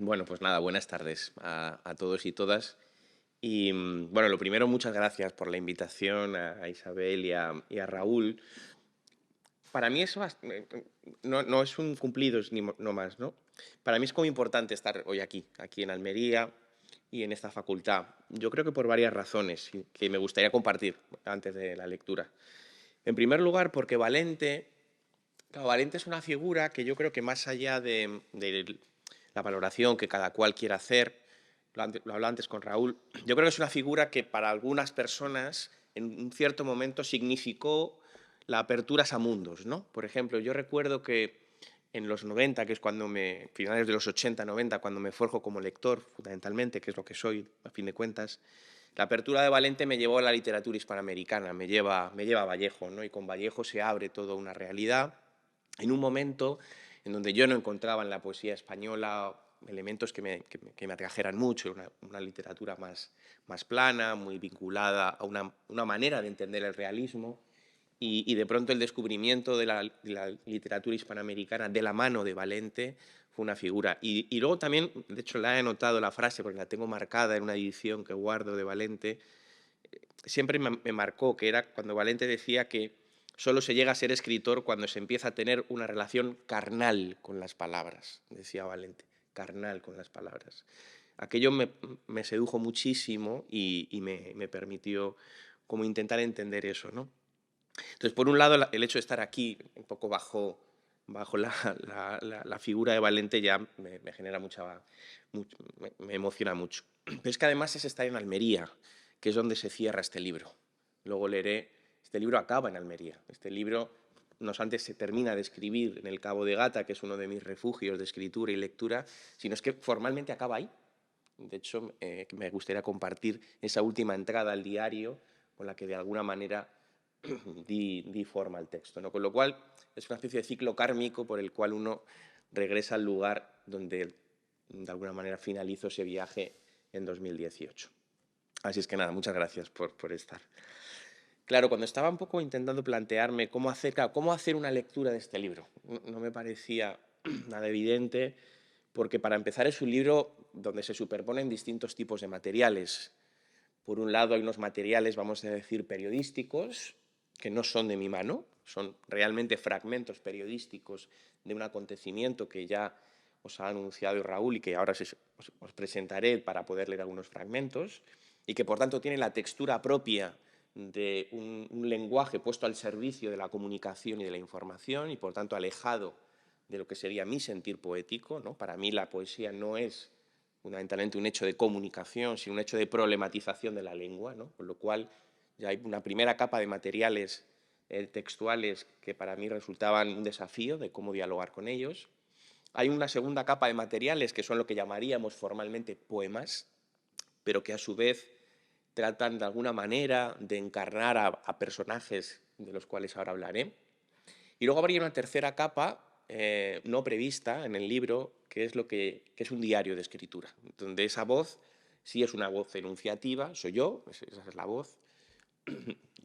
Bueno, pues nada, buenas tardes a todos y todas. Y bueno, lo primero, muchas gracias por la invitación a Isabel y a Raúl. Para mí eso no es un cumplido, no más, ¿no? Para mí es como importante estar hoy aquí en Almería y en esta facultad. Yo creo que por varias razones que me gustaría compartir antes de la lectura. En primer lugar, porque claro, Valente es una figura que yo creo que más allá de la valoración que cada cual quiera hacer, lo hablaba antes con Raúl, yo creo que es una figura que para algunas personas en un cierto momento significó la apertura a mundos, ¿no? Por ejemplo, yo recuerdo que en los 90, que es finales de los 80, 90, cuando me forjo como lector, fundamentalmente, que es lo que soy, a fin de cuentas, la apertura de Valente me llevó a la literatura hispanoamericana, me lleva a Vallejo, ¿no? Y con Vallejo se abre toda una realidad en un momento en donde yo no encontraba en la poesía española elementos que me atrajeran mucho, una literatura más plana, muy vinculada a una manera de entender el realismo, y de pronto el descubrimiento de la literatura hispanoamericana de la mano de Valente fue una figura. Y luego también, de hecho la he anotado la frase porque la tengo marcada en una edición que guardo de Valente, siempre me marcó, que era cuando Valente decía que solo se llega a ser escritor cuando se empieza a tener una relación carnal con las palabras, decía Valente, carnal con las palabras. Aquello me sedujo muchísimo y me permitió como intentar entender eso, ¿no? Entonces, por un lado, el hecho de estar aquí, un poco bajo la figura de Valente, ya me genera me emociona mucho. Pero es que además es estar en Almería, que es donde se cierra este libro. Luego leeré, este libro acaba en Almería. Este libro no antes se termina de escribir en el Cabo de Gata, que es uno de mis refugios de escritura y lectura, sino es que formalmente acaba ahí. De hecho, me gustaría compartir esa última entrada al diario con la que de alguna manera di forma al texto, ¿no? Con lo cual es una especie de ciclo kármico por el cual uno regresa al lugar donde de alguna manera finalizo ese viaje en 2018. Así es que nada, muchas gracias por estar. Claro, cuando estaba un poco intentando plantearme cómo hacer una lectura de este libro, no me parecía nada evidente, porque para empezar es un libro donde se superponen distintos tipos de materiales. Por un lado hay unos materiales, vamos a decir, periodísticos, que no son de mi mano, son realmente fragmentos periodísticos de un acontecimiento que ya os ha anunciado Raúl y que ahora os presentaré para poder leer algunos fragmentos, y que por tanto tienen la textura propia de un lenguaje puesto al servicio de la comunicación y de la información y por tanto alejado de lo que sería mi sentir poético, ¿no? Para mí la poesía no es fundamentalmente un hecho de comunicación, sino un hecho de problematización de la lengua, ¿no? Con lo cual ya hay una primera capa de materiales textuales que para mí resultaban un desafío de cómo dialogar con ellos. Hay una segunda capa de materiales que son lo que llamaríamos formalmente poemas, pero que a su vez tratan de alguna manera de encarnar a personajes de los cuales ahora hablaré. Y luego habría una tercera capa no prevista en el libro, que es que es un diario de escritura, donde esa voz sí es una voz enunciativa, soy yo, esa es la voz.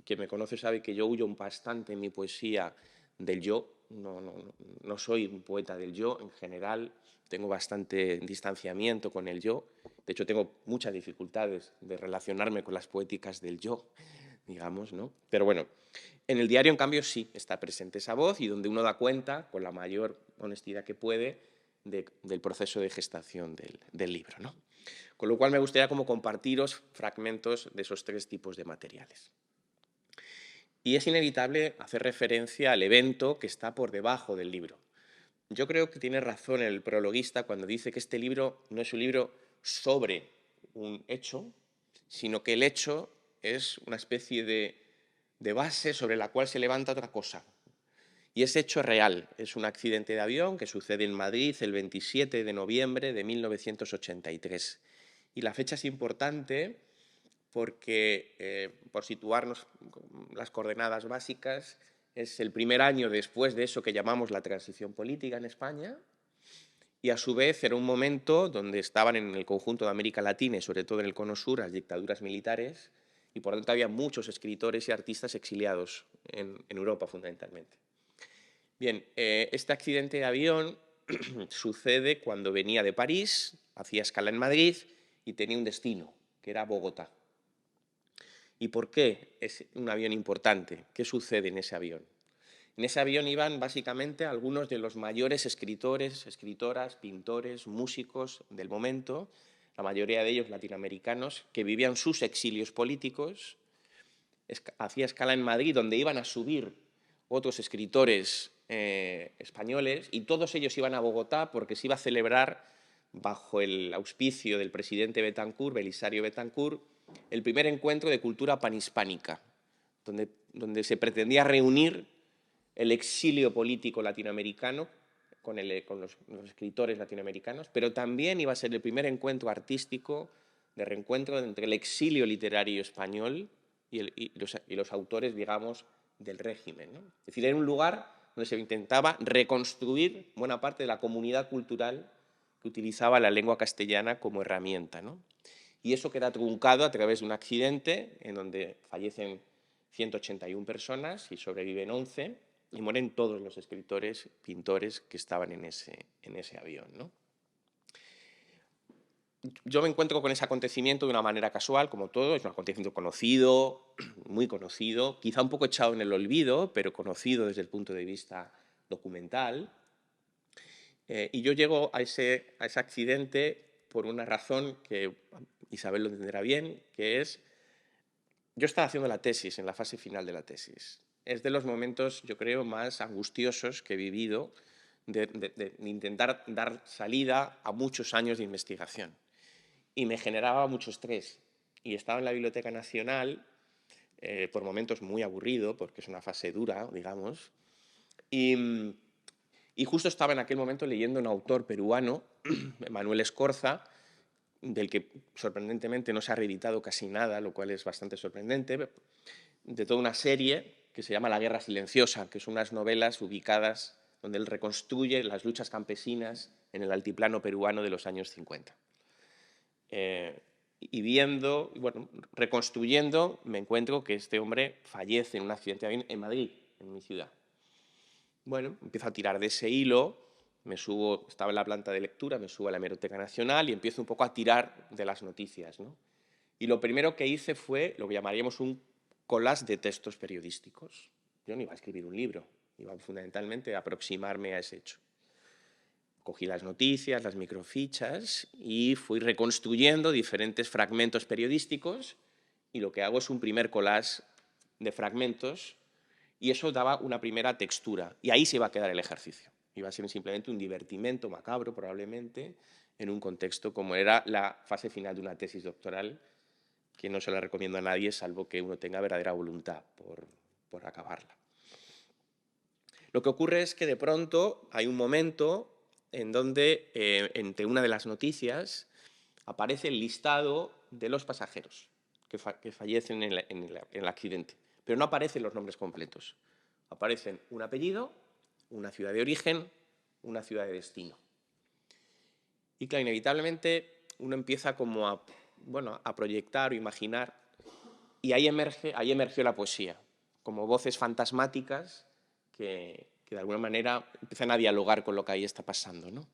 Quien me conoce sabe que yo huyo bastante en mi poesía del yo, no soy un poeta del yo en general, tengo bastante distanciamiento con el yo, de hecho tengo muchas dificultades de relacionarme con las poéticas del yo, digamos, ¿no? Pero bueno, en el diario, en cambio, sí está presente esa voz y donde uno da cuenta, con la mayor honestidad que puede, del proceso de gestación del libro, ¿no? Con lo cual me gustaría como compartiros fragmentos de esos tres tipos de materiales. Y es inevitable hacer referencia al evento que está por debajo del libro. Yo creo que tiene razón el prologuista cuando dice que este libro no es un libro sobre un hecho, sino que el hecho es una especie de base sobre la cual se levanta otra cosa. Y ese hecho es real, es un accidente de avión que sucede en Madrid el 27 de noviembre de 1983. Y la fecha es importante porque, por situarnos las coordenadas básicas, es el primer año después de eso que llamamos la transición política en España, y a su vez era un momento donde estaban en el conjunto de América Latina y sobre todo en el Cono Sur las dictaduras militares, y por lo tanto había muchos escritores y artistas exiliados en Europa fundamentalmente. Bien, este accidente de avión sucede cuando venía de París, hacía escala en Madrid y tenía un destino, que era Bogotá. ¿Y por qué es un avión importante? ¿Qué sucede en ese avión? En ese avión iban básicamente algunos de los mayores escritores, escritoras, pintores, músicos del momento, la mayoría de ellos latinoamericanos, que vivían sus exilios políticos. Hacía escala en Madrid, donde iban a subir otros escritores españoles, y todos ellos iban a Bogotá porque se iba a celebrar, bajo el auspicio del presidente Betancur, Belisario Betancur, el primer encuentro de cultura panhispánica, donde se pretendía reunir el exilio político latinoamericano con los escritores latinoamericanos, pero también iba a ser el primer encuentro artístico de reencuentro entre el exilio literario español y los autores, digamos, del régimen, ¿no? Es decir, era un lugar donde se intentaba reconstruir buena parte de la comunidad cultural que utilizaba la lengua castellana como herramienta, ¿no? Y eso queda truncado a través de un accidente en donde fallecen 181 personas y sobreviven 11, y mueren todos los escritores, pintores que estaban en ese avión, ¿no? Yo me encuentro con ese acontecimiento de una manera casual, como todo. Es un acontecimiento conocido, muy conocido, quizá un poco echado en el olvido, pero conocido desde el punto de vista documental. Y yo llego a ese accidente por una razón que Isabel lo entenderá bien, que es, yo estaba haciendo la tesis, en la fase final de la tesis. Es de los momentos, yo creo, más angustiosos que he vivido de intentar dar salida a muchos años de investigación. Y me generaba mucho estrés. Y estaba en la Biblioteca Nacional, por momentos muy aburrido, porque es una fase dura, digamos, y justo estaba en aquel momento leyendo a un autor peruano, Manuel Escorza, del que sorprendentemente no se ha reeditado casi nada, lo cual es bastante sorprendente, de toda una serie que se llama La Guerra Silenciosa, que son unas novelas ubicadas donde él reconstruye las luchas campesinas en el altiplano peruano de los años 50. Y viendo, bueno, reconstruyendo, me encuentro que este hombre fallece en un accidente de avión en Madrid, en mi ciudad. Bueno, empiezo a tirar de ese hilo, me subo, estaba en la planta de lectura, me subo a la Hemeroteca Nacional y empiezo un poco a tirar de las noticias, ¿no? Y lo primero que hice fue lo que llamaríamos un collage de textos periodísticos. Yo no iba a escribir un libro, iba fundamentalmente a aproximarme a ese hecho. Cogí las noticias, las microfichas y fui reconstruyendo diferentes fragmentos periodísticos, y lo que hago es un primer collage de fragmentos, y eso daba una primera textura, y ahí se iba a quedar el ejercicio. Iba a ser simplemente un divertimento macabro, probablemente, en un contexto como era la fase final de una tesis doctoral, que no se la recomiendo a nadie, salvo que uno tenga verdadera voluntad por acabarla. Lo que ocurre es que de pronto hay un momento en donde, entre una de las noticias, aparece el listado de los pasajeros que fallecen en el accidente, pero no aparecen los nombres completos. Aparecen un apellido, una ciudad de origen, una ciudad de destino. Y claro, inevitablemente uno empieza como a proyectar o imaginar, y ahí emergió la poesía, como voces fantasmáticas que de alguna manera empiezan a dialogar con lo que ahí está pasando, ¿no?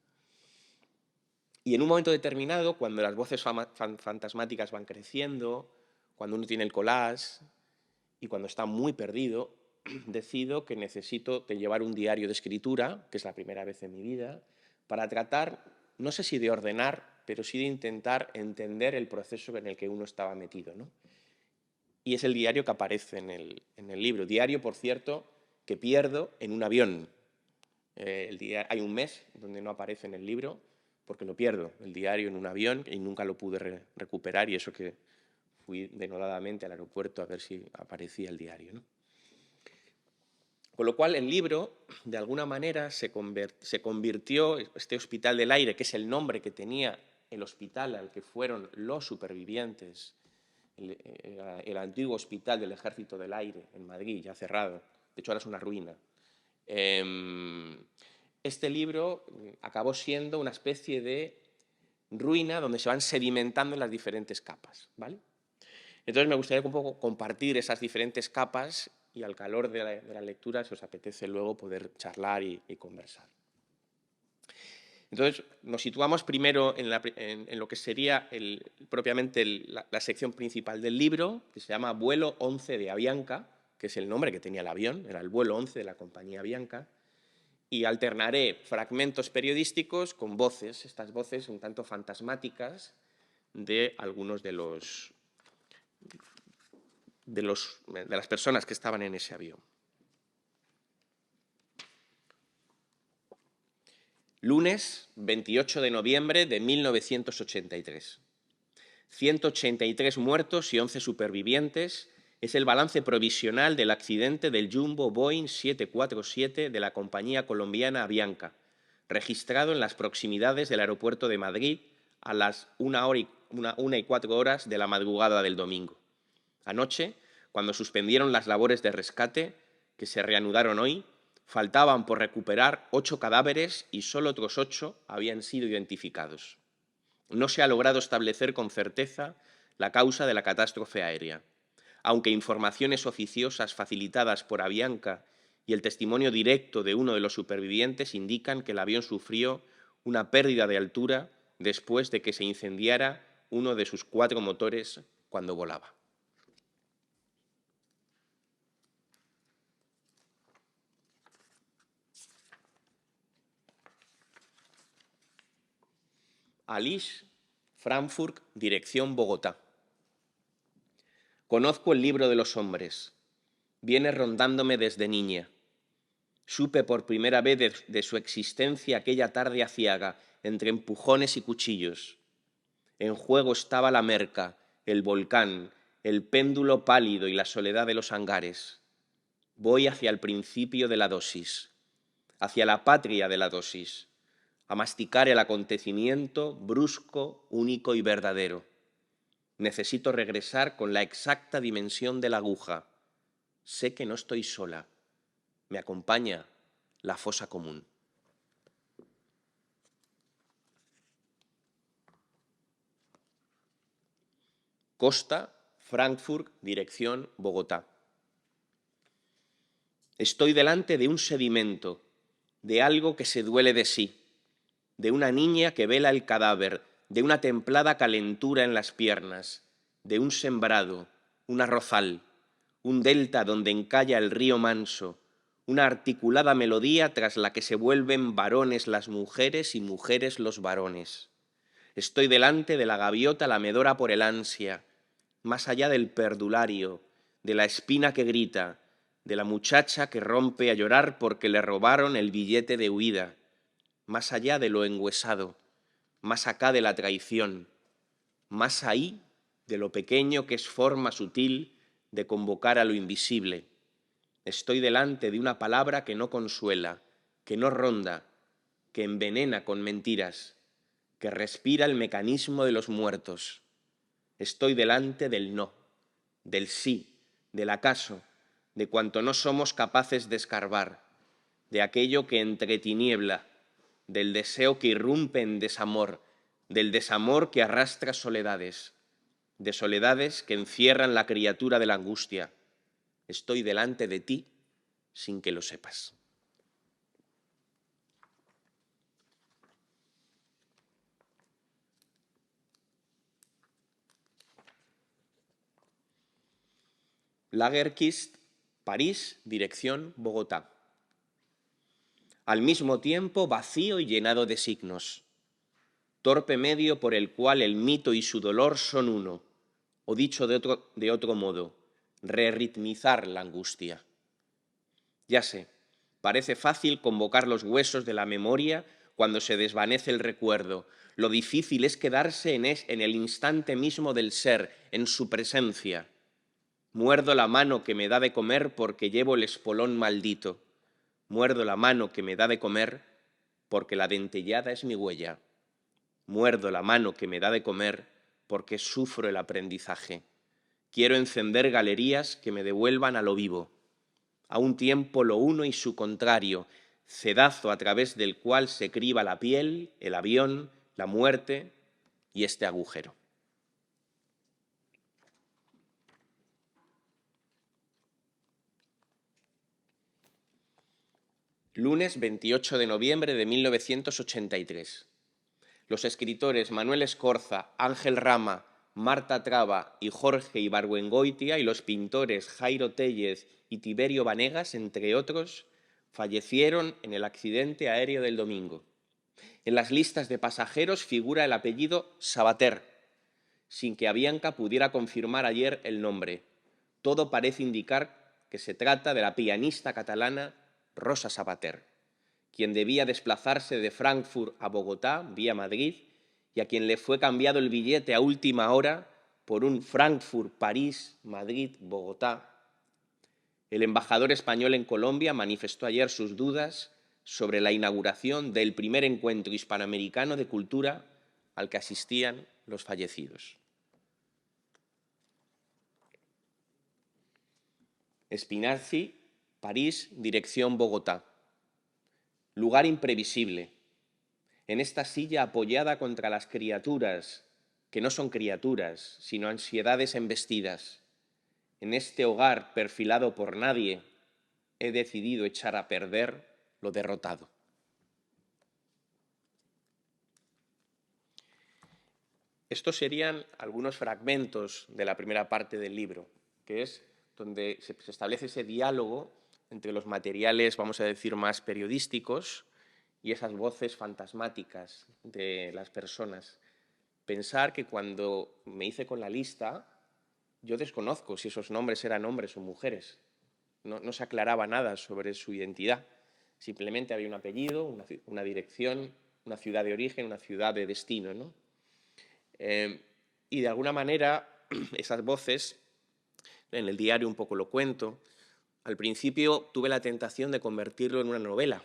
Y en un momento determinado, cuando las voces fantasmáticas van creciendo, cuando uno tiene el collage y cuando está muy perdido, decido que necesito llevar un diario de escritura, que es la primera vez en mi vida, para tratar, no sé si de ordenar, pero sí de intentar entender el proceso en el que uno estaba metido, ¿no? Y es el diario que aparece en el libro. Diario, por cierto, que pierdo en un avión. Hay un mes donde no aparece en el libro, porque lo pierdo, el diario, en un avión, y nunca lo pude recuperar, y eso que fui denodadamente al aeropuerto a ver si aparecía el diario, ¿no? Con lo cual el libro, de alguna manera, se convirtió, este Hospital del Aire, que es el nombre que tenía el hospital al que fueron los supervivientes, el antiguo Hospital del Ejército del Aire en Madrid, ya cerrado, de hecho ahora es una ruina. Este libro acabó siendo una especie de ruina donde se van sedimentando en las diferentes capas, ¿vale? Entonces me gustaría un poco compartir esas diferentes capas, y al calor de la lectura, si os apetece luego, poder charlar y conversar. Entonces, nos situamos primero en lo que sería propiamente la sección principal del libro, que se llama Vuelo 11 de Avianca, que es el nombre que tenía el avión, era el vuelo 11 de la compañía Avianca, y alternaré fragmentos periodísticos con voces, estas voces un tanto fantasmáticas de algunos de las personas que estaban en ese avión. Lunes 28 de noviembre de 1983. 183 muertos y 11 supervivientes es el balance provisional del accidente del Jumbo Boeing 747 de la compañía colombiana Avianca, registrado en las proximidades del aeropuerto de Madrid a las 1:04 de la madrugada del domingo. Anoche, cuando suspendieron las labores de rescate, que se reanudaron hoy, faltaban por recuperar 8 cadáveres y solo otros 8 habían sido identificados. No se ha logrado establecer con certeza la causa de la catástrofe aérea, aunque informaciones oficiosas facilitadas por Avianca y el testimonio directo de uno de los supervivientes indican que el avión sufrió una pérdida de altura después de que se incendiara uno de sus 4 motores cuando volaba. Alice, Frankfurt, dirección Bogotá. Conozco el libro de los hombres. Viene rondándome desde niña. Supe por primera vez de su existencia aquella tarde aciaga, entre empujones y cuchillos. En juego estaba la merca, el volcán, el péndulo pálido y la soledad de los hangares. Voy hacia el principio de la dosis, hacia la patria de la dosis, a masticar el acontecimiento brusco, único y verdadero. Necesito regresar con la exacta dimensión de la aguja. Sé que no estoy sola. Me acompaña la fosa común. Costa, Frankfurt, dirección Bogotá. Estoy delante de un sedimento, de algo que se duele de sí, de una niña que vela el cadáver, de una templada calentura en las piernas, de un sembrado, un arrozal, un delta donde encalla el río manso, una articulada melodía tras la que se vuelven varones las mujeres y mujeres los varones. Estoy delante de la gaviota lamedora por el ansia, más allá del perdulario, de la espina que grita, de la muchacha que rompe a llorar porque le robaron el billete de huida, más allá de lo engüesado, más acá de la traición, más ahí de lo pequeño que es forma sutil de convocar a lo invisible. Estoy delante de una palabra que no consuela, que no ronda, que envenena con mentiras, que respira el mecanismo de los muertos. Estoy delante del no, del sí, del acaso, de cuanto no somos capaces de escarbar, de aquello que entretiniebla, del deseo que irrumpe en desamor, del desamor que arrastra soledades, de soledades que encierran la criatura de la angustia. Estoy delante de ti sin que lo sepas. Lagerkist, París, dirección Bogotá. Al mismo tiempo vacío y llenado de signos. Torpe medio por el cual el mito y su dolor son uno, o dicho de otro modo, reritmizar la angustia. Ya sé, parece fácil convocar los huesos de la memoria cuando se desvanece el recuerdo. Lo difícil es quedarse en el instante mismo del ser, en su presencia. Muerdo la mano que me da de comer porque llevo el espolón maldito. Muerdo la mano que me da de comer porque la dentellada es mi huella. Muerdo la mano que me da de comer porque sufro el aprendizaje. Quiero encender galerías que me devuelvan a lo vivo. A un tiempo lo uno y su contrario, cedazo a través del cual se criba la piel, el avión, la muerte y este agujero. Lunes 28 de noviembre de 1983. Los escritores Manuel Escorza, Ángel Rama, Marta Traba y Jorge Ibargüengoitia y los pintores Jairo Tellez y Tiberio Vanegas, entre otros, fallecieron en el accidente aéreo del domingo. En las listas de pasajeros figura el apellido Sabater, sin que Avianca pudiera confirmar ayer el nombre. Todo parece indicar que se trata de la pianista catalana Rosa Sabater, quien debía desplazarse de Frankfurt a Bogotá vía Madrid y a quien le fue cambiado el billete a última hora por un Frankfurt-París-Madrid-Bogotá. El embajador español en Colombia manifestó ayer sus dudas sobre la inauguración del primer encuentro hispanoamericano de cultura al que asistían los fallecidos. Spinazzi, París, dirección Bogotá. Lugar imprevisible. En esta silla apoyada contra las criaturas, que no son criaturas, sino ansiedades embestidas. En este hogar perfilado por nadie, he decidido echar a perder lo derrotado. Estos serían algunos fragmentos de la primera parte del libro, que es donde se establece ese diálogo entre los materiales, vamos a decir, más periodísticos y esas voces fantasmáticas de las personas. Pensar que cuando me hice con la lista, yo desconozco si esos nombres eran hombres o mujeres. No se aclaraba nada sobre su identidad. Simplemente había un apellido, una dirección, una ciudad de origen, una ciudad de destino, ¿no? Y de alguna manera esas voces, en el diario un poco lo cuento, al principio tuve la tentación de convertirlo en una novela,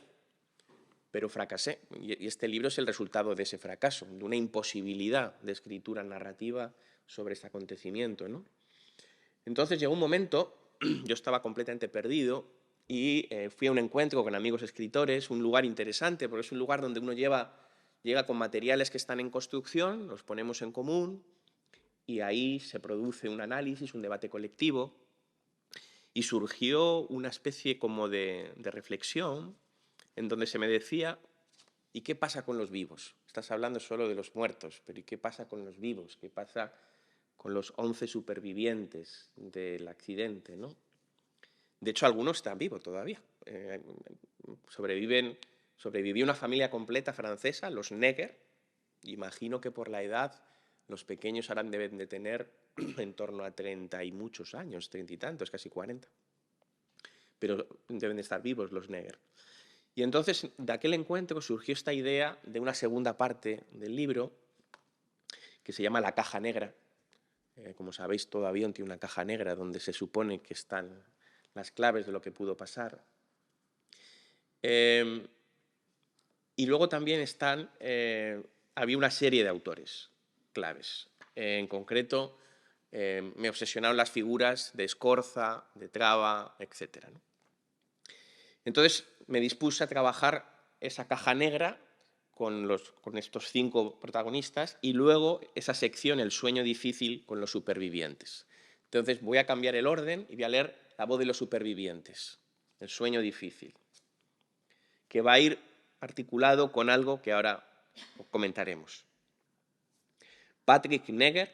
pero fracasé. Y este libro es el resultado de ese fracaso, de una imposibilidad de escritura narrativa sobre este acontecimiento, ¿no? Entonces llegó un momento, yo estaba completamente perdido y fui a un encuentro con amigos escritores, un lugar interesante, porque es un lugar donde uno llega con materiales que están en construcción, los ponemos en común y ahí se produce un análisis, un debate colectivo y surgió una especie como de reflexión en donde se me decía, ¿y qué pasa con los vivos? Estás hablando solo de los muertos, pero ¿y qué pasa con los vivos? ¿Qué pasa con los 11 supervivientes del accidente, ¿no? De hecho, algunos están vivos todavía. Sobrevivió una familia completa francesa, los Neger. Imagino que por la edad los pequeños deben de tener en torno a 30 y muchos años, 30 y tantos, casi 40. Pero deben de estar vivos los Neger. Y entonces, de aquel encuentro surgió esta idea de una segunda parte del libro que se llama La caja negra. Como sabéis, todo avión tiene una caja negra donde se supone que están las claves de lo que pudo pasar. Y luego también había una serie de autores claves. En concreto, me obsesionaron las figuras de Escorza, de Traba, etc., ¿no? Entonces me dispuse a trabajar esa caja negra con estos 5 protagonistas y luego esa sección, El sueño difícil, con los supervivientes. Entonces voy a cambiar el orden y voy a leer La voz de los supervivientes, El sueño difícil, que va a ir articulado con algo que ahora comentaremos. Patrick Neger,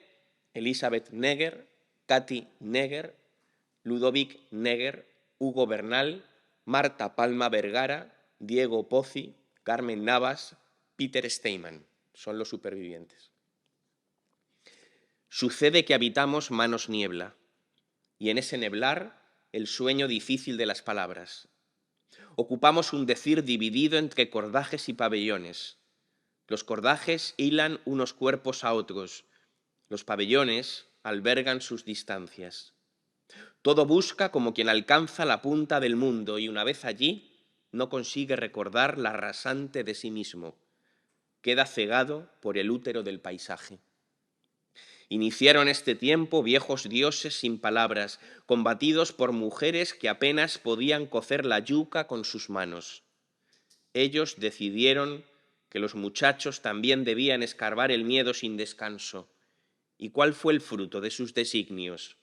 Elizabeth Neger, Katy Neger, Ludovic Neger, Hugo Bernal, Marta Palma Vergara, Diego Pozzi, Carmen Navas, Peter Steinman. Son los supervivientes. Sucede que habitamos manos niebla, y en ese neblar el sueño difícil de las palabras. Ocupamos un decir dividido entre cordajes y pabellones. Los cordajes hilan unos cuerpos a otros. Los pabellones albergan sus distancias. Todo busca como quien alcanza la punta del mundo y una vez allí no consigue recordar la rasante de sí mismo. Queda cegado por el útero del paisaje. Iniciaron este tiempo viejos dioses sin palabras, combatidos por mujeres que apenas podían cocer la yuca con sus manos. Ellos decidieron que los muchachos también debían escarbar el miedo sin descanso. ¿Y cuál fue el fruto de sus designios?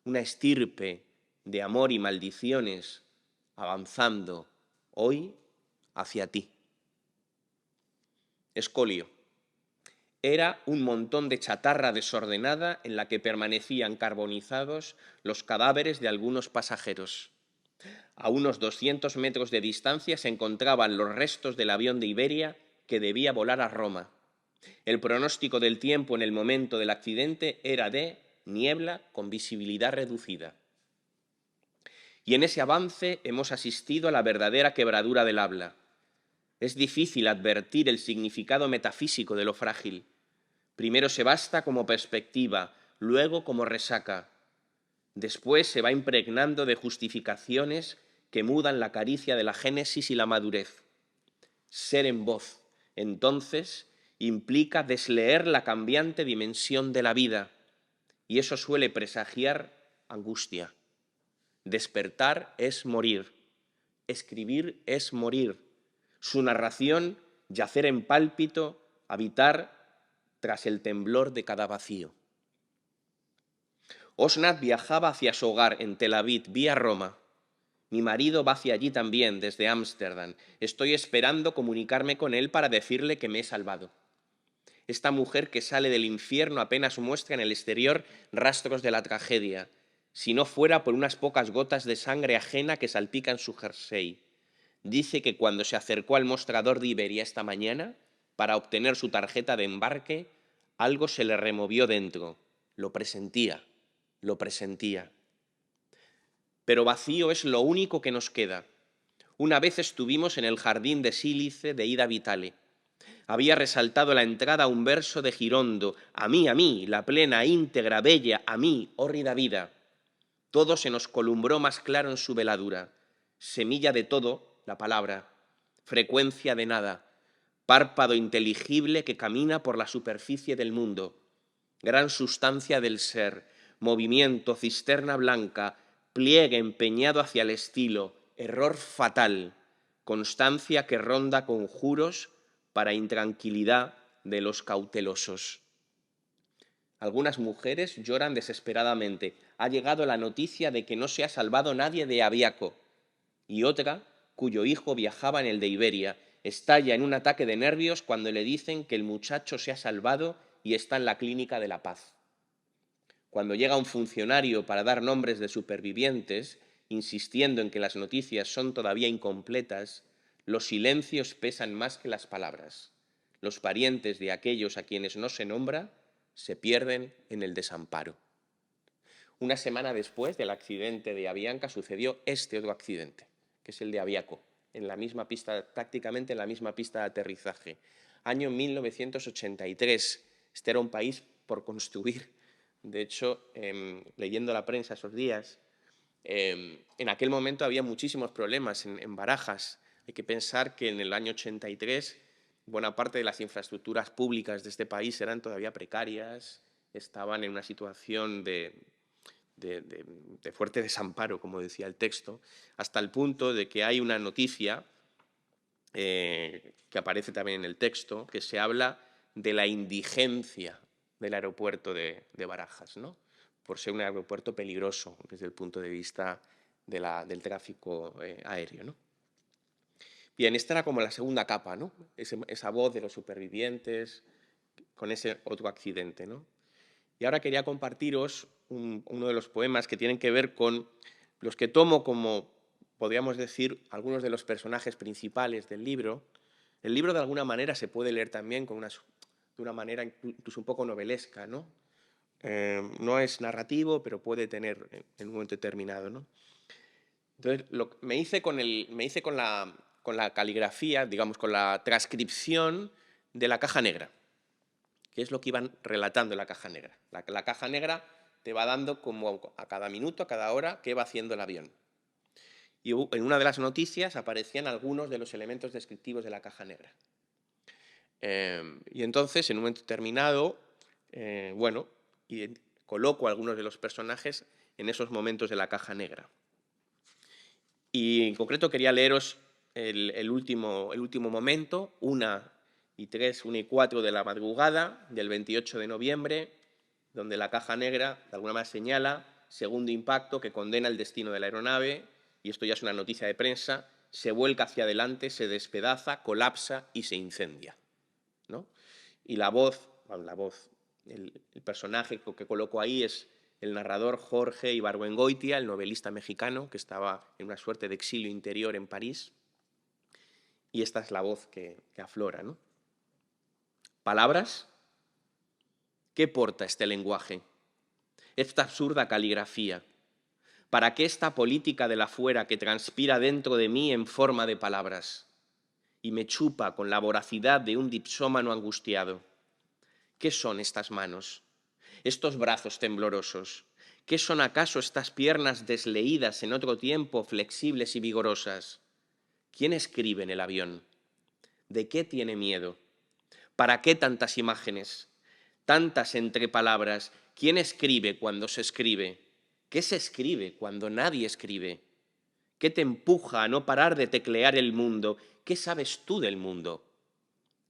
Una estirpe de amor y maldiciones, avanzando, hoy hacia ti. Escolio. Era un montón de chatarra desordenada en la que permanecían carbonizados los cadáveres de algunos pasajeros. A unos 200 metros de distancia se encontraban los restos del avión de Iberia que debía volar a Roma. El pronóstico del tiempo en el momento del accidente era de niebla con visibilidad reducida. Y en ese avance hemos asistido a la verdadera quebradura del habla. Es difícil advertir el significado metafísico de lo frágil. Primero se basta como perspectiva, luego como resaca. Después se va impregnando de justificaciones que mudan la caricia de la génesis y la madurez. Ser en voz, entonces, implica desleer la cambiante dimensión de la vida, y eso suele presagiar angustia. Despertar es morir, escribir es morir, su narración yacer en pálpito, habitar tras el temblor de cada vacío. Osnat viajaba hacia su hogar en Tel Aviv, vía Roma. Mi marido va hacia allí también, desde Ámsterdam. Estoy esperando comunicarme con él para decirle que me he salvado. Esta mujer que sale del infierno apenas muestra en el exterior rastros de la tragedia, si no fuera por unas pocas gotas de sangre ajena que salpican su jersey. Dice que cuando se acercó al mostrador de Iberia esta mañana para obtener su tarjeta de embarque, algo se le removió dentro. Lo presentía, lo presentía. Pero vacío es lo único que nos queda. Una vez estuvimos en el jardín de sílice de Ida Vitale. Había resaltado la entrada un verso de Girondo: a mí, la plena, íntegra, bella, a mí, hórrida vida. Todo se nos columbró más claro en su veladura. Semilla de todo, la palabra. Frecuencia de nada. Párpado inteligible que camina por la superficie del mundo. Gran sustancia del ser. Movimiento, cisterna blanca, pliegue empeñado hacia el estilo. Error fatal. Constancia que ronda conjuros para intranquilidad de los cautelosos. Algunas mujeres lloran desesperadamente. Ha llegado la noticia de que no se ha salvado nadie de Aviaco. Y otra, cuyo hijo viajaba en el de Iberia, estalla en un ataque de nervios cuando le dicen que el muchacho se ha salvado y está en la clínica de La Paz. Cuando llega un funcionario para dar nombres de supervivientes, insistiendo en que las noticias son todavía incompletas, los silencios pesan más que las palabras. Los parientes de aquellos a quienes no se nombra se pierden en el desamparo. Una semana después del accidente de Avianca sucedió este otro accidente, que es el de Aviaco, en la misma pista, prácticamente en la misma pista de aterrizaje. Año 1983. Este era un país por construir. De hecho, leyendo la prensa esos días, en aquel momento había muchísimos problemas en Barajas. Hay que pensar que en el año 83 buena parte de las infraestructuras públicas de este país eran todavía precarias, estaban en una situación de fuerte desamparo, como decía el texto, hasta el punto de que hay una noticia que aparece también en el texto, que se habla de la indigencia del aeropuerto de Barajas, ¿no? Por ser un aeropuerto peligroso desde el punto de vista del tráfico aéreo, ¿no? Bien, esta era como la segunda capa, ¿no? Esa voz de los supervivientes con ese otro accidente, ¿no? Y ahora quería compartiros uno de los poemas que tienen que ver con los que tomo como, podríamos decir, algunos de los personajes principales del libro. El libro, de alguna manera, se puede leer también de una manera incluso un poco novelesca, ¿no? No es narrativo, pero puede tener en un momento determinado, ¿no? Entonces, me hice con la caligrafía, digamos, con la transcripción de la caja negra, que es lo que iban relatando en la caja negra. La caja negra te va dando como a cada minuto, a cada hora, qué va haciendo el avión. Y en una de las noticias aparecían algunos de los elementos descriptivos de la caja negra. Y entonces, en un momento determinado, coloco a algunos de los personajes en esos momentos de la caja negra. Y en concreto quería leeros el último momento, 1:03, 1:04 de la madrugada del 28 de noviembre, donde la caja negra de alguna manera señala: segundo impacto que condena el destino de la aeronave, y esto ya es una noticia de prensa, se vuelca hacia adelante, se despedaza, colapsa y se incendia, ¿no? Y la voz, el personaje que coloco ahí es el narrador Jorge Ibargüengoitia, el novelista mexicano que estaba en una suerte de exilio interior en París, y esta es la voz que aflora, ¿no? Palabras. ¿Qué porta este lenguaje? Esta absurda caligrafía. ¿Para qué esta política de la fuera que transpira dentro de mí en forma de palabras y me chupa con la voracidad de un dipsómano angustiado? ¿Qué son estas manos? Estos brazos temblorosos. ¿Qué son acaso estas piernas desleídas en otro tiempo, flexibles y vigorosas? ¿Quién escribe en el avión? ¿De qué tiene miedo? ¿Para qué tantas imágenes? Tantas entre palabras. ¿Quién escribe cuando se escribe? ¿Qué se escribe cuando nadie escribe? ¿Qué te empuja a no parar de teclear el mundo? ¿Qué sabes tú del mundo?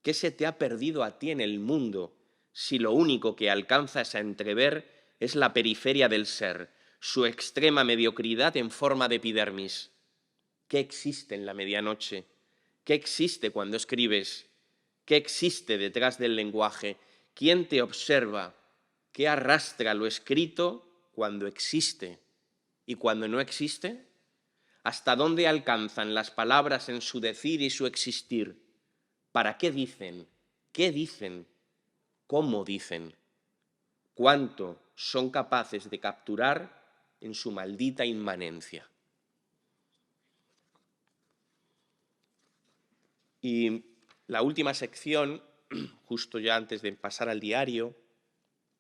¿Qué se te ha perdido a ti en el mundo si lo único que alcanzas a entrever es la periferia del ser, su extrema mediocridad en forma de epidermis? ¿Qué existe en la medianoche? ¿Qué existe cuando escribes? ¿Qué existe detrás del lenguaje? ¿Quién te observa? ¿Qué arrastra lo escrito cuando existe y cuando no existe? ¿Hasta dónde alcanzan las palabras en su decir y su existir? ¿Para qué dicen? ¿Qué dicen? ¿Cómo dicen? ¿Cuánto son capaces de capturar en su maldita inmanencia? Y la última sección, justo ya antes de pasar al diario,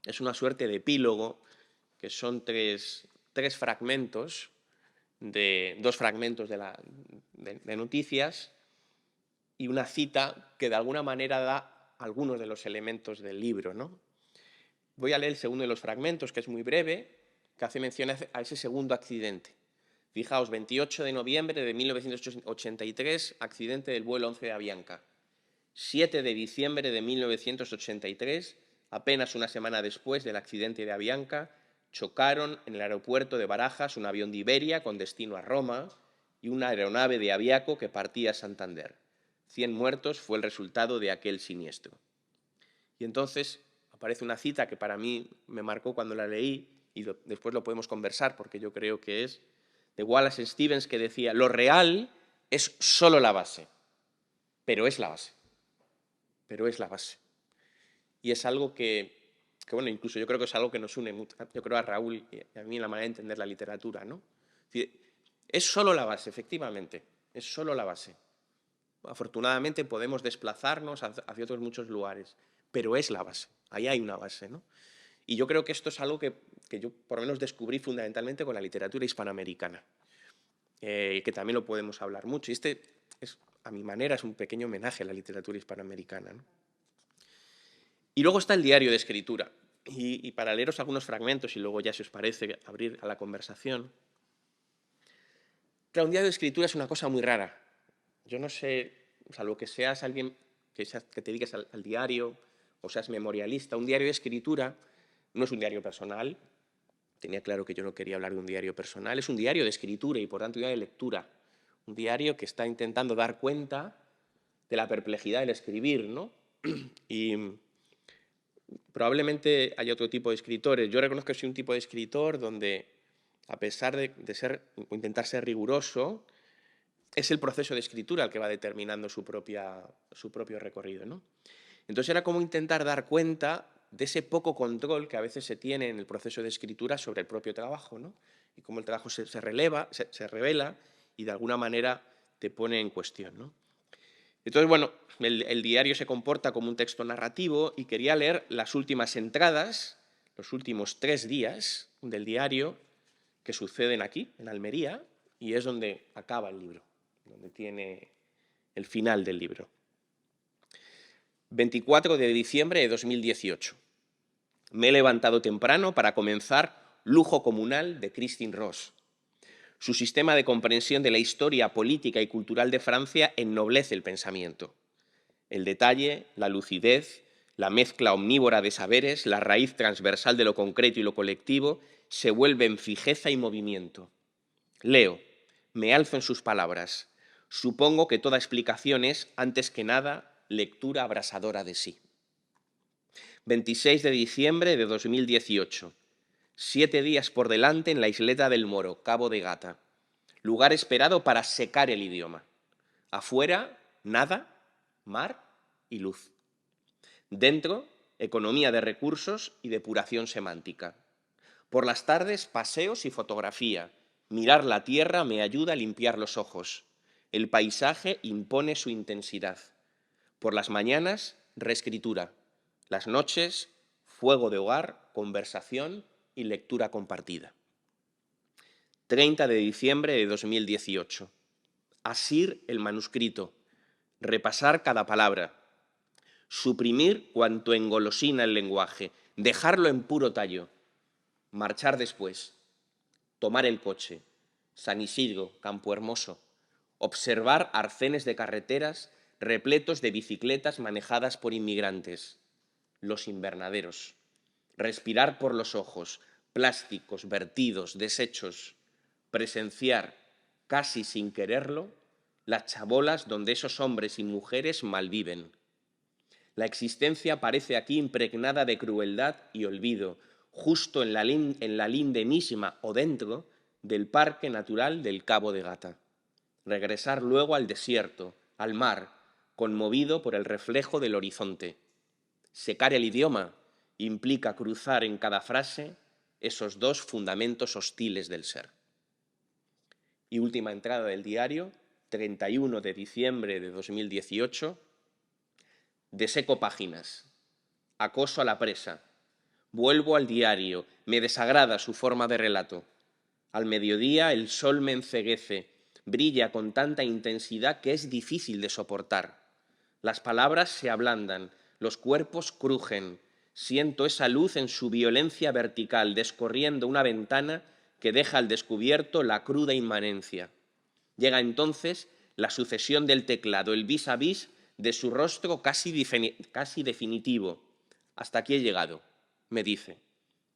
es una suerte de epílogo, que son tres fragmentos, dos fragmentos de noticias y una cita que de alguna manera da algunos de los elementos del libro, ¿no? Voy a leer el segundo de los fragmentos, que es muy breve, que hace mención a ese segundo accidente. Fijaos, 28 de noviembre de 1983, accidente del vuelo 11 de Avianca. 7 de diciembre de 1983, apenas una semana después del accidente de Avianca, chocaron en el aeropuerto de Barajas un avión de Iberia con destino a Roma y una aeronave de Aviaco que partía a Santander. 100 muertos fue el resultado de aquel siniestro. Y entonces aparece una cita que para mí me marcó cuando la leí y después lo podemos conversar porque yo creo que es de Wallace Stevens, que decía: lo real es solo la base, pero es la base. Pero es la base. Y es algo que, bueno, incluso yo creo que es algo que nos une mucho, yo creo, a Raúl y a mí en la manera de entender la literatura, ¿no? Es solo la base, efectivamente, es solo la base. Afortunadamente podemos desplazarnos hacia otros muchos lugares, pero es la base, ahí hay una base, ¿no? Y yo creo que esto es algo que yo por lo menos descubrí fundamentalmente con la literatura hispanoamericana, que también lo podemos hablar mucho. Y este, a mi manera, es un pequeño homenaje a la literatura hispanoamericana, ¿no? Y luego está el diario de escritura. Y para leeros algunos fragmentos y luego ya, si os parece, abrir a la conversación. Claro, un diario de escritura es una cosa muy rara. Yo no sé, salvo que seas alguien que te dediques al diario o seas memorialista, un diario de escritura no es un diario personal. Tenía claro que yo no quería hablar de un diario personal. Es un diario de escritura y, por tanto, un diario de lectura. Un diario que está intentando dar cuenta de la perplejidad del escribir, ¿no? Y probablemente hay otro tipo de escritores. Yo reconozco que soy un tipo de escritor donde, a pesar de intentar ser riguroso, es el proceso de escritura el que va determinando su propio recorrido, ¿no? Entonces era como intentar dar cuenta de ese poco control que a veces se tiene en el proceso de escritura sobre el propio trabajo, ¿no? Y cómo el trabajo se revela y de alguna manera te pone en cuestión, ¿no? Entonces, bueno, el diario se comporta como un texto narrativo y quería leer las últimas entradas, los últimos 3 días del diario que suceden aquí, en Almería, y es donde acaba el libro, donde tiene el final del libro. 24 de diciembre de 2018. Me he levantado temprano para comenzar Lujo comunal de Christine Ross. Su sistema de comprensión de la historia política y cultural de Francia ennoblece el pensamiento. El detalle, la lucidez, la mezcla omnívora de saberes, la raíz transversal de lo concreto y lo colectivo, se vuelven fijeza y movimiento. Leo, me alzo en sus palabras. Supongo que toda explicación es, antes que nada, lectura abrasadora de sí. 26 de diciembre de 2018. 7 días por delante en la isleta del Moro, Cabo de Gata. Lugar esperado para secar el idioma. Afuera, nada, mar y luz. Dentro, economía de recursos y depuración semántica. Por las tardes, paseos y fotografía. Mirar la tierra me ayuda a limpiar los ojos. El paisaje impone su intensidad. Por las mañanas, reescritura. Las noches, fuego de hogar, conversación y lectura compartida. 30 de diciembre de 2018. Asir el manuscrito. Repasar cada palabra. Suprimir cuanto engolosina el lenguaje. Dejarlo en puro tallo. Marchar después. Tomar el coche. San Isidro, Campo Hermoso. Observar arcenes de carreteras repletos de bicicletas manejadas por inmigrantes. Los invernaderos. Respirar por los ojos. Plásticos, vertidos, desechos. Presenciar, casi sin quererlo, las chabolas donde esos hombres y mujeres malviven. La existencia parece aquí impregnada de crueldad y olvido, justo en la linde misma o dentro del Parque Natural del Cabo de Gata. Regresar luego al desierto, al mar, conmovido por el reflejo del horizonte. Secar el idioma implica cruzar en cada frase esos dos fundamentos hostiles del ser. Y última entrada del diario, 31 de diciembre de 2018. Deseco páginas. Acoso a la presa. Vuelvo al diario. Me desagrada su forma de relato. Al mediodía el sol me enceguece. Brilla con tanta intensidad que es difícil de soportar. Las palabras se ablandan. Los cuerpos crujen. Siento esa luz en su violencia vertical, descorriendo una ventana que deja al descubierto la cruda inmanencia. Llega entonces la sucesión del teclado, el vis a vis de su rostro casi definitivo. Hasta aquí he llegado, me dice.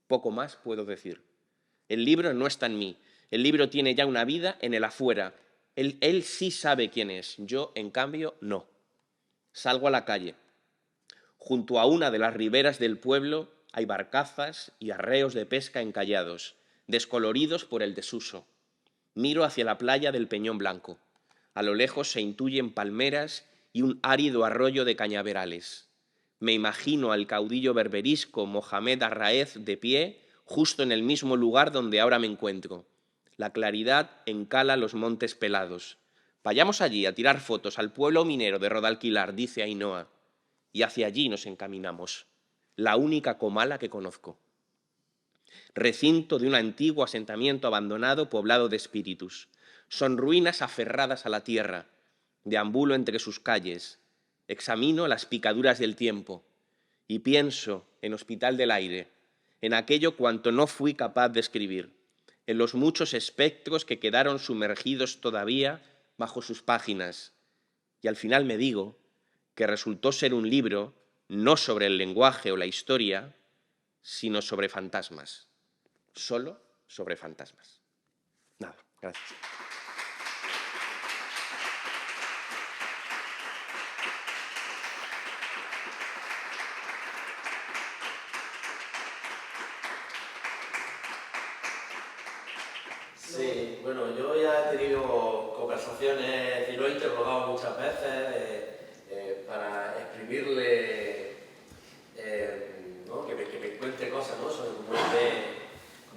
Poco más puedo decir. El libro no está en mí. El libro tiene ya una vida en el afuera. Él sí sabe quién es. Yo, en cambio, no. Salgo a la calle. Junto a una de las riberas del pueblo hay barcazas y arreos de pesca encallados, descoloridos por el desuso. Miro hacia la playa del Peñón Blanco. A lo lejos se intuyen palmeras y un árido arroyo de cañaverales. Me imagino al caudillo berberisco Mohamed Arraez de pie, justo en el mismo lugar donde ahora me encuentro. La claridad encala los montes pelados. Vayamos allí a tirar fotos al pueblo minero de Rodalquilar, dice Ainhoa. Y hacia allí nos encaminamos. La única comala que conozco. Recinto de un antiguo asentamiento abandonado poblado de espíritus. Son ruinas aferradas a la tierra. Deambulo entre sus calles. Examino las picaduras del tiempo. Y pienso en Hospital del Aire, en aquello cuanto no fui capaz de escribir, en los muchos espectros que quedaron sumergidos todavía bajo sus páginas. Y al final me digo que resultó ser un libro no sobre el lenguaje o la historia, sino sobre fantasmas. Solo sobre fantasmas. Nada, gracias. Sí, bueno, yo ya he tenido conversaciones y lo he interrogado muchas veces para exprimirle, ¿no? que me cuente cosas, ¿no?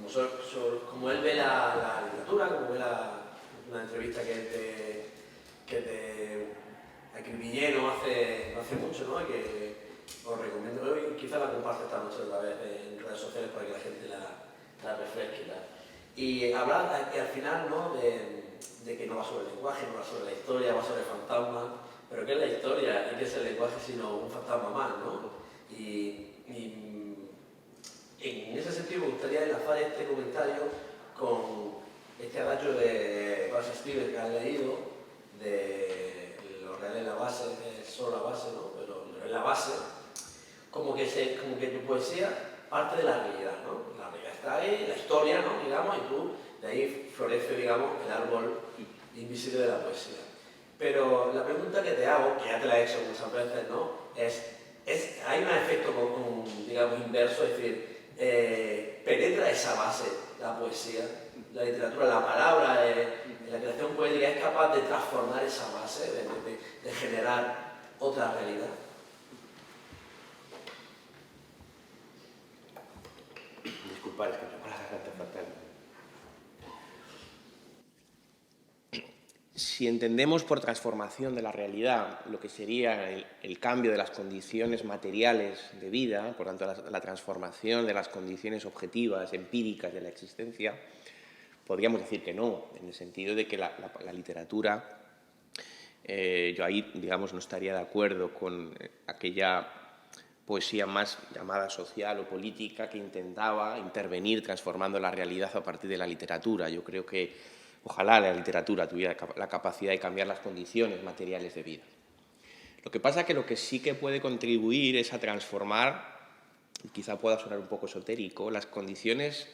Sobre cómo él ve la literatura, cómo ve una entrevista que te acribillé no hace mucho, ¿no? Y que os recomiendo, hoy quizá la comparte esta noche otra vez en redes sociales para que la gente la refresque. Y hablar al final, ¿no? de que no va sobre el lenguaje, no va sobre la historia, va sobre el fantasma, pero ¿qué es la historia y qué es el lenguaje sino un fantasma más, ¿no? Y en ese sentido me gustaría enlazar este comentario con este adagio de Wallace Stevens que has leído, de lo real es la base, es solo la base, ¿no? Pero es la base, como que tu poesía parte de la realidad, ¿no? La realidad está ahí, la historia, ¿no? Digamos, y tú, de ahí florece, digamos, el árbol invisible de la poesía. Pero la pregunta que te hago, que ya te la he hecho muchas veces, ¿no? ¿Hay un efecto digamos, inverso? Es decir, ¿penetra esa base la poesía, la literatura, la palabra, la creación poética es capaz de transformar esa base, de generar otra realidad? Disculpad, es que me pasa bastante fatal. Si entendemos por transformación de la realidad lo que sería el cambio de las condiciones materiales de vida, por tanto la transformación de las condiciones objetivas, empíricas de la existencia, podríamos decir que no, en el sentido de que la literatura, yo ahí, digamos, no estaría de acuerdo con aquella poesía más llamada social o política que intentaba intervenir transformando la realidad a partir de la literatura. Yo creo que ojalá la literatura tuviera la capacidad de cambiar las condiciones materiales de vida. Lo que pasa es que lo que sí que puede contribuir es a transformar, y quizá pueda sonar un poco esotérico, las condiciones,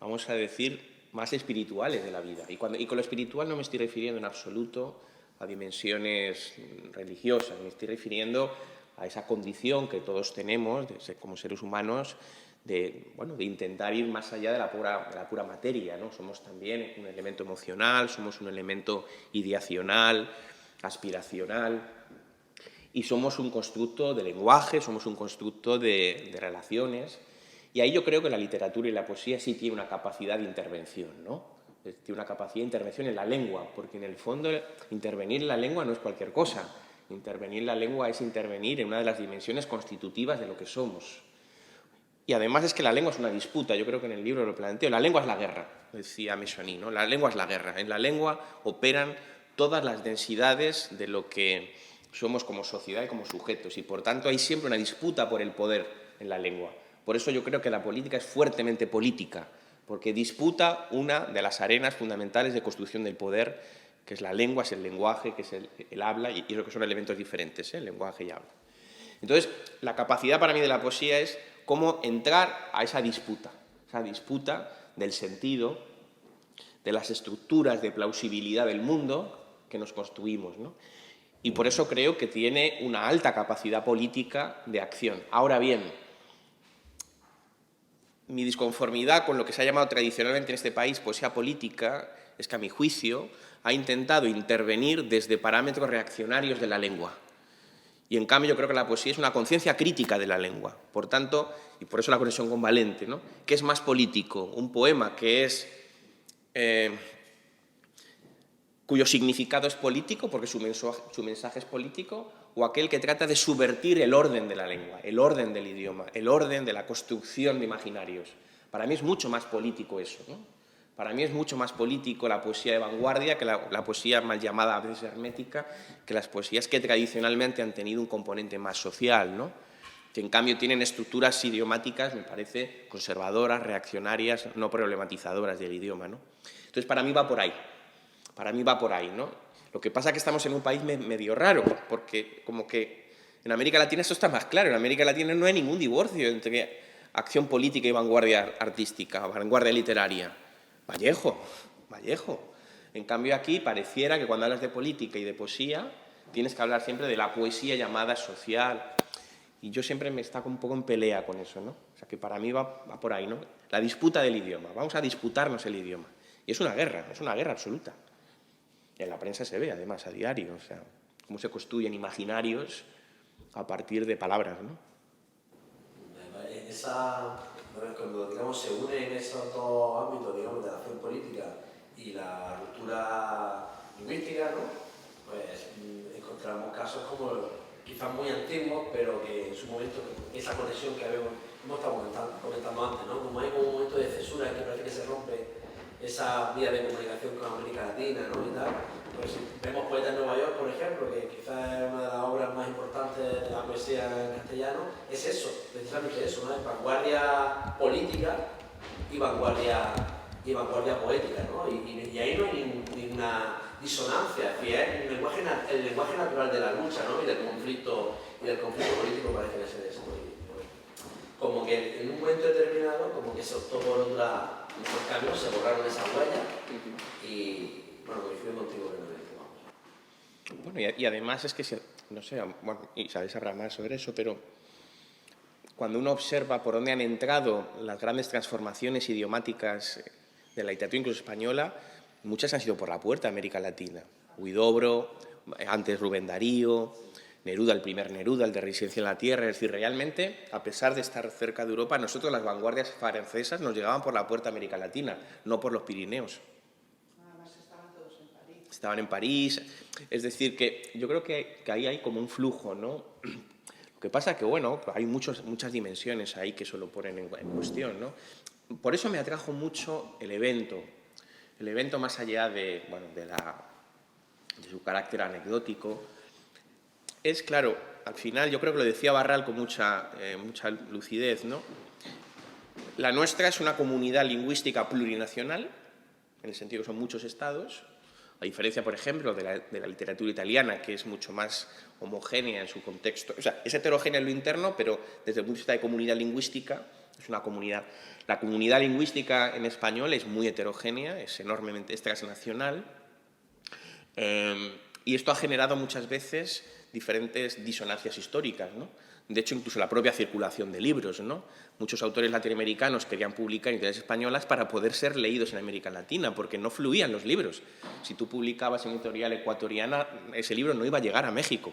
vamos a decir, más espirituales de la vida. Y con lo espiritual no me estoy refiriendo en absoluto a dimensiones religiosas, me estoy refiriendo a esa condición que todos tenemos como seres humanos de intentar ir más allá de la pura materia, ¿no? Somos también un elemento emocional, somos un elemento ideacional, aspiracional, y somos un constructo de lenguaje, somos un constructo de relaciones, y ahí yo creo que la literatura y la poesía sí tienen una capacidad de intervención, ¿no? Tiene una capacidad de intervención en la lengua, porque en el fondo intervenir en la lengua no es cualquier cosa. Intervenir en la lengua es intervenir en una de las dimensiones constitutivas de lo que somos. Y además es que la lengua es una disputa, yo creo que en el libro lo planteo. La lengua es la guerra, decía Meissonier, ¿no? La lengua es la guerra. En la lengua operan todas las densidades de lo que somos como sociedad y como sujetos, y por tanto hay siempre una disputa por el poder en la lengua. Por eso yo creo que la política es fuertemente política, porque disputa una de las arenas fundamentales de construcción del poder, que es la lengua, es el lenguaje, que es el habla, y creo que son elementos diferentes, el lenguaje y habla. Entonces, la capacidad para mí de la poesía es cómo entrar a esa disputa del sentido, de las estructuras de plausibilidad del mundo que nos construimos, ¿no? Y por eso creo que tiene una alta capacidad política de acción. Ahora bien, mi disconformidad con lo que se ha llamado tradicionalmente en este país poesía política es que, a mi juicio, ha intentado intervenir desde parámetros reaccionarios de la lengua. Y, en cambio, yo creo que la poesía es una conciencia crítica de la lengua. Por tanto, y por eso la conexión con Valente, ¿no? ¿Qué es más político? ¿Un poema que es cuyo significado es político, porque su mensaje es político, o aquel que trata de subvertir el orden de la lengua, el orden del idioma, el orden de la construcción de imaginarios? Para mí es mucho más político eso, ¿no? Para mí es mucho más político la poesía de vanguardia que la poesía mal llamada a veces hermética, que las poesías que tradicionalmente han tenido un componente más social, ¿no? Que en cambio tienen estructuras idiomáticas, me parece, conservadoras, reaccionarias, no problematizadoras del idioma, ¿no? Entonces, para mí va por ahí. Para mí va por ahí, ¿no? Lo que pasa es que estamos en un país medio raro, porque como que en América Latina esto está más claro. En América Latina no hay ningún divorcio entre acción política y vanguardia artística, vanguardia literaria. Vallejo. En cambio, aquí pareciera que cuando hablas de política y de poesía tienes que hablar siempre de la poesía llamada social. Y yo siempre me está un poco en pelea con eso, ¿no? O sea, que para mí va por ahí, ¿no? La disputa del idioma. Vamos a disputarnos el idioma. Y es una guerra absoluta. En la prensa se ve, además, a diario, o sea, cómo se construyen imaginarios a partir de palabras, ¿no? Cuando, digamos, se unen esos dos ámbitos, digamos, de la acción política y la ruptura lingüística, ¿no? Pues encontramos casos como quizás muy antiguos, pero que en su momento, esa conexión que hemos estado comentando antes, ¿no? Como hay un momento de cesura en que parece que se rompe esa vía de comunicación con América Latina, ¿no? Y tal. Pues vemos Poeta en Nueva York, por ejemplo, que quizás es una de las obras más importantes de la poesía en castellano, es eso, precisamente eso, ¿no? Es vanguardia política y vanguardia poética, ¿no? Y ahí no hay ninguna disonancia, es decir, es el lenguaje natural de la lucha, ¿no? Y del conflicto político parece que se desarrolla. Como que en un momento determinado, como que se optó por otros caminos, se borraron esas huellas y, bueno, coincido contigo plenamente, vamos. Bueno, y además es que, no sé, bueno, Isabel sabrá más sobre eso, pero cuando uno observa por dónde han entrado las grandes transformaciones idiomáticas de la literatura incluso española, muchas han sido por la puerta de América Latina. Huidobro, antes Rubén Darío, Neruda, el primer Neruda, el de Residencia en la Tierra. Es decir, realmente, a pesar de estar cerca de Europa, nosotros las vanguardias francesas nos llegaban por la puerta de América Latina, no por los Pirineos. Además estaban todos en París. Estaban en París. Es decir, que yo creo que ahí hay como un flujo, ¿no? Lo que pasa es que, bueno, hay muchas dimensiones ahí que se lo ponen en cuestión, ¿no? Por eso me atrajo mucho el evento más allá de, bueno, de su carácter anecdótico. Es claro, al final, yo creo que lo decía Barral con mucha lucidez, ¿no? La nuestra es una comunidad lingüística plurinacional, en el sentido que son muchos estados, a diferencia, por ejemplo, de la literatura italiana, que es mucho más homogénea en su contexto. O sea, es heterogénea en lo interno, pero desde el punto de vista de comunidad lingüística, es una comunidad. La comunidad lingüística en español es muy heterogénea, es enormemente transnacional, y esto ha generado muchas veces diferentes disonancias históricas, ¿no? De hecho, incluso la propia circulación de libros, ¿no? Muchos autores latinoamericanos querían publicar en editoriales españolas para poder ser leídos en América Latina, porque no fluían los libros. Si tú publicabas en editorial ecuatoriana, ese libro no iba a llegar a México.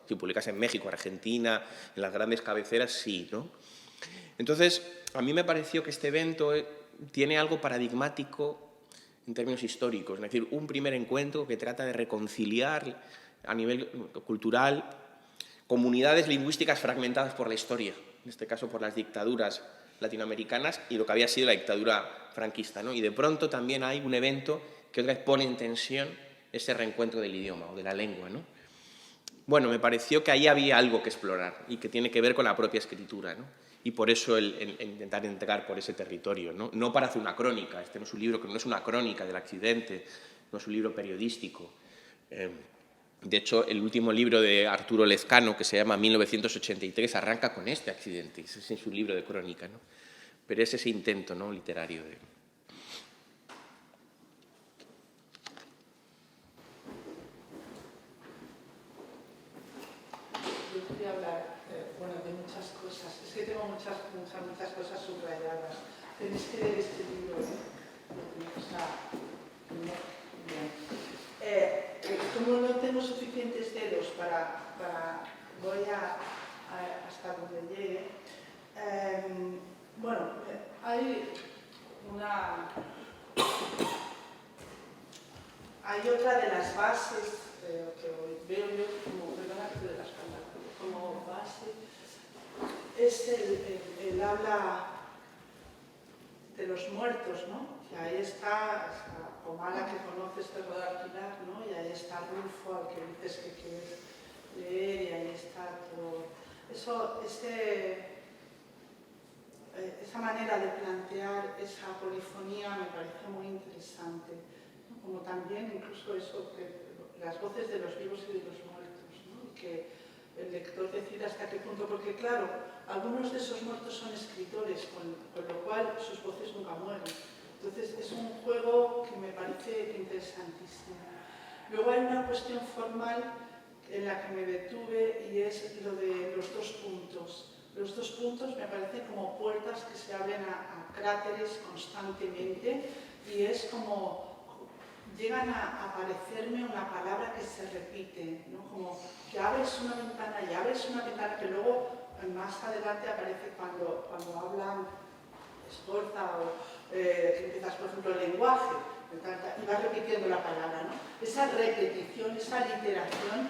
Si publicas en México, Argentina, en las grandes cabeceras, sí, ¿no? Entonces, a mí me pareció que este evento tiene algo paradigmático en términos históricos, es decir, un primer encuentro que trata de reconciliar a nivel cultural comunidades lingüísticas fragmentadas por la historia, en este caso por las dictaduras latinoamericanas y lo que había sido la dictadura franquista, ¿no? Y de pronto también hay un evento que otra vez pone en tensión ese reencuentro del idioma o de la lengua, ¿no? Bueno, me pareció que ahí había algo que explorar y que tiene que ver con la propia escritura, ¿no? Y por eso el intentar entrar por ese territorio, ¿no? No para hacer una crónica, este no es un libro que no es una crónica del accidente, no es un libro periodístico. De hecho, el último libro de Arturo Lezcano, que se llama 1983, arranca con este accidente, ese es su libro de crónica, ¿no? Pero es ese intento, ¿no?, literario de... Yo quería hablar, bueno, de muchas cosas. Es que tengo muchas cosas subrayadas. Tenéis que leer este libro, ¿eh? Como no tengo suficientes dedos voy hasta donde llegue. Bueno, hay otra de las bases que veo yo como, perdona que te dé las palabras, como base, es el habla de los muertos, ¿no? Que ahí está Comala, que conoces, de Guadalquivir, ¿no? Y ahí está Rulfo, al que dices que quieres leer, y ahí está todo. Esa manera de plantear esa polifonía me parece muy interesante, ¿no? Como también incluso eso, las voces de los vivos y de los muertos, ¿no? Y que el lector decida hasta qué punto, porque claro, algunos de esos muertos son escritores, con lo cual sus voces nunca mueren. Entonces es un juego que me parece interesantísimo. Luego hay una cuestión formal en la que me detuve y es lo de los dos puntos. Los dos puntos me parecen como puertas que se abren a cráteres constantemente y es como llegan a aparecerme una palabra que se repite, ¿no? Como que abres una ventana y abres una ventana que luego más adelante aparece cuando hablan Sforza o que empiezas, por ejemplo, el lenguaje y vas repitiendo la palabra, ¿no? Esa repetición, esa literación,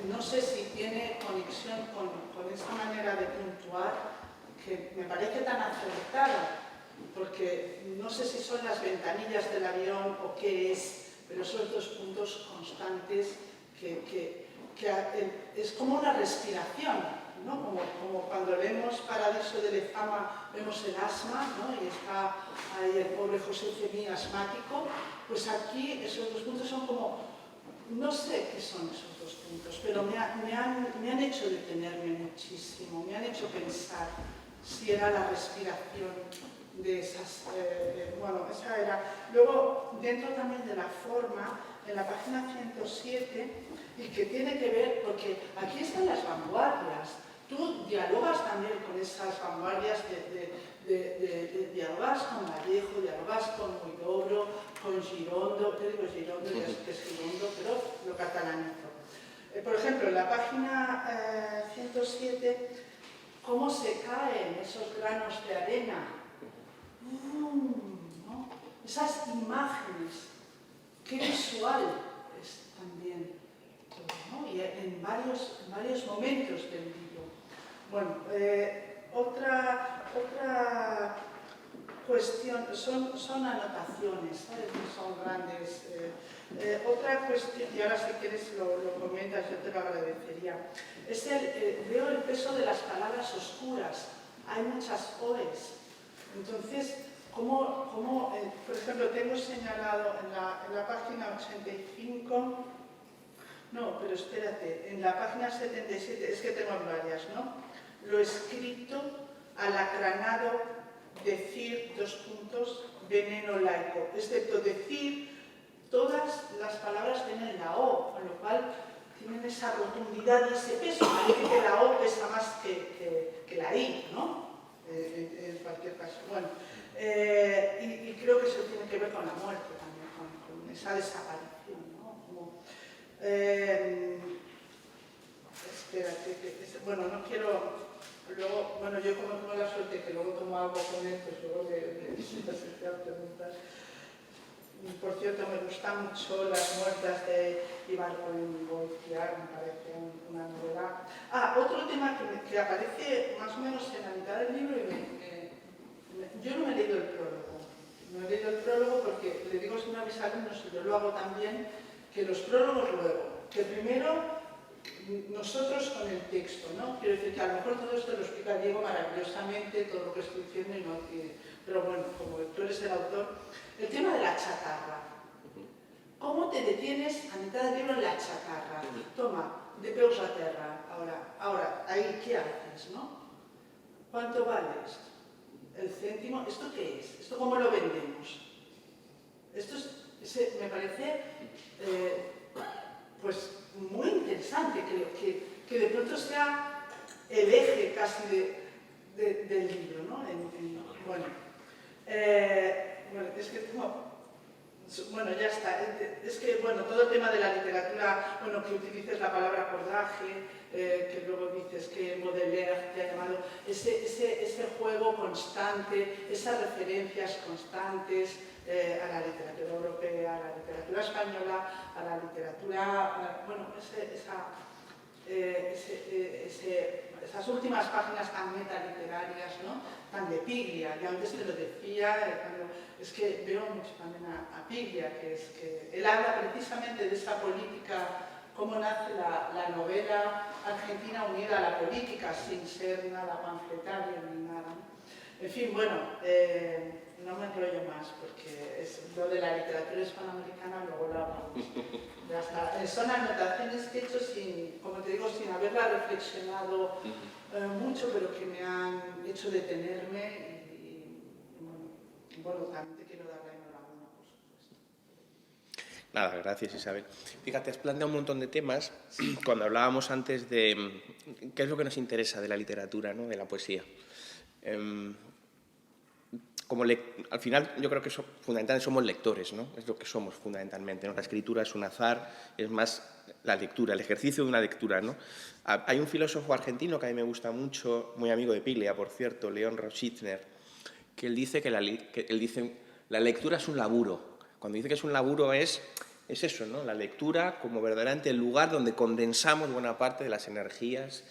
no sé si tiene conexión con esa manera de puntuar que me parece tan acertada, porque no sé si son las ventanillas del avión o qué es, pero esos dos puntos constantes que es como una respiración, ¿no? Como cuando vemos Paradiso de Lezama, vemos el asma, ¿no? Y está ahí el pobre José Cemí asmático, pues aquí esos dos puntos son como, no sé qué son esos dos puntos, pero me han hecho detenerme muchísimo, me han hecho pensar si era la respiración de esas, bueno, esa era. Luego, dentro también de la forma, en la página 107, y que tiene que ver, porque aquí están las vanguardias. Tú dialogas también con esas vanguardias, dialogas con Vallejo, dialogas con Huidobro, con Girondo, te digo Girondo, ya sé que es Girondo, pero lo catalanizo. Por ejemplo, en la página 107, ¿cómo se caen esos granos de arena? ¿No? Esas imágenes, qué visual es también, ¿no? Y en varios momentos del libro. Bueno, otra cuestión, son anotaciones, ¿sabes? No son grandes. Otra cuestión, y ahora si quieres lo comentas, yo te lo agradecería, es veo el peso de las palabras oscuras. Hay muchas OEs. Entonces, por ejemplo, tengo señalado en la página 85, no, pero espérate, en la página 77, es que tengo varias, ¿no? Lo escrito, alacranado, decir, veneno laico, excepto decir, todas las palabras tienen la O, con lo cual tienen esa rotundidad y ese peso. Parece que la O pesa más que la I, ¿no? En cualquier caso. Bueno, y creo que eso tiene que ver con la muerte también, con esa desaparición, ¿no? Espérate, bueno, no quiero... Luego, bueno, yo como tengo la suerte que luego tomo algo con él, pues luego de preguntas. Por cierto, me gustan mucho Las muertas de Ibargüen Goitia, me parece una novela. Otro tema que aparece más o menos en la mitad del libro, y yo no me he leído el prólogo. No he leído el prólogo porque le digo siempre a mis alumnos, y yo lo hago también, que los prólogos luego, que primero nosotros con el texto, ¿no? Quiero decir que a lo mejor todo esto lo explica Diego maravillosamente, todo lo que estoy diciendo, y no tiene... Pero bueno, como tú eres el autor, el tema de la chatarra. ¿Cómo te detienes a mitad del libro en la chatarra? Toma, de peus a terra, ahora, ahí, ¿qué haces, no? ¿Cuánto vale esto? ¿El céntimo? ¿Esto qué es? ¿Esto cómo lo vendemos? Esto me parece, pues, muy interesante, que de pronto sea el eje casi del libro, ¿no? Bueno, es que tengo... Bueno, ya está. Es que, bueno, todo el tema de la literatura, bueno, que utilices la palabra acordaje, que luego dices que Baudelaire te ha llamado, ese juego constante, esas referencias constantes a la literatura europea, a la literatura española, a la literatura, bueno, esas últimas páginas tan metaliterarias, ¿no? Tan de Piglia. Yo antes te lo decía, es que veo mucho también a Piglia, que él habla precisamente de esa política, cómo nace la novela argentina unida a la política, sin ser nada panfletario ni nada, ¿no? En fin, bueno, no me enrollo más, porque lo de la literatura hispanoamericana luego lo hablamos. Son anotaciones que he hecho como te digo, sin haberla reflexionado mucho, pero que me han hecho detenerme y bueno, también te quiero dar la enhorabuena, por supuesto. Nada, gracias Isabel. Fíjate, has planteado un montón de temas cuando hablábamos antes de qué es lo que nos interesa de la literatura, ¿no? De la poesía. Al final yo creo que fundamentalmente somos lectores, ¿no? Es lo que somos fundamentalmente, ¿no? La escritura es un azar, es más la lectura, el ejercicio de una lectura, ¿no? Hay un filósofo argentino que a mí me gusta mucho, muy amigo de Piglia, por cierto, León Rauschitzer, que él dice que la lectura es un laburo. Cuando dice que es un laburo es eso, ¿no? La lectura como verdaderamente el lugar donde condensamos buena parte de las energías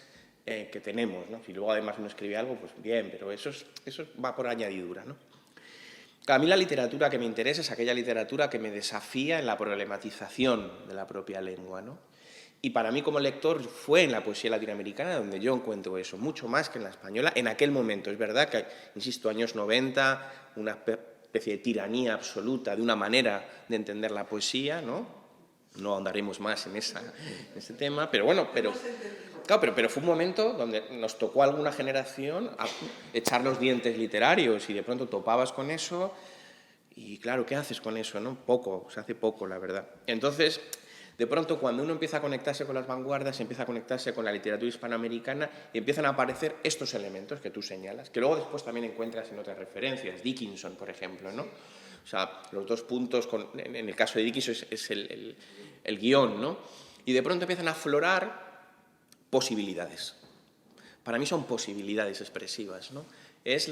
que tenemos, ¿no? Si luego además uno escribe algo, pues bien, pero eso va por añadidura, ¿no? A mí la literatura que me interesa es aquella literatura que me desafía en la problematización de la propia lengua, ¿no? Y para mí como lector fue en la poesía latinoamericana donde yo encuentro eso, mucho más que en la española, en aquel momento. Es verdad que, insisto, años 90, una especie de tiranía absoluta de una manera de entender la poesía, ¿no? No ahondaremos más en ese tema, pero bueno, Claro, pero fue un momento donde nos tocó a alguna generación echar los dientes literarios y de pronto topabas con eso y claro, ¿qué haces con eso? ¿No? Poco, se hace poco, la verdad. Entonces, de pronto cuando uno empieza a conectarse con las vanguardias, empieza a conectarse con la literatura hispanoamericana y empiezan a aparecer estos elementos que tú señalas, que luego después también encuentras en otras referencias, Dickinson, por ejemplo, ¿no? O sea, los dos puntos, en el caso de Dickinson es el guión, ¿no? Y de pronto empiezan a aflorar posibilidades. Para mí son posibilidades expresivas, ¿no? Es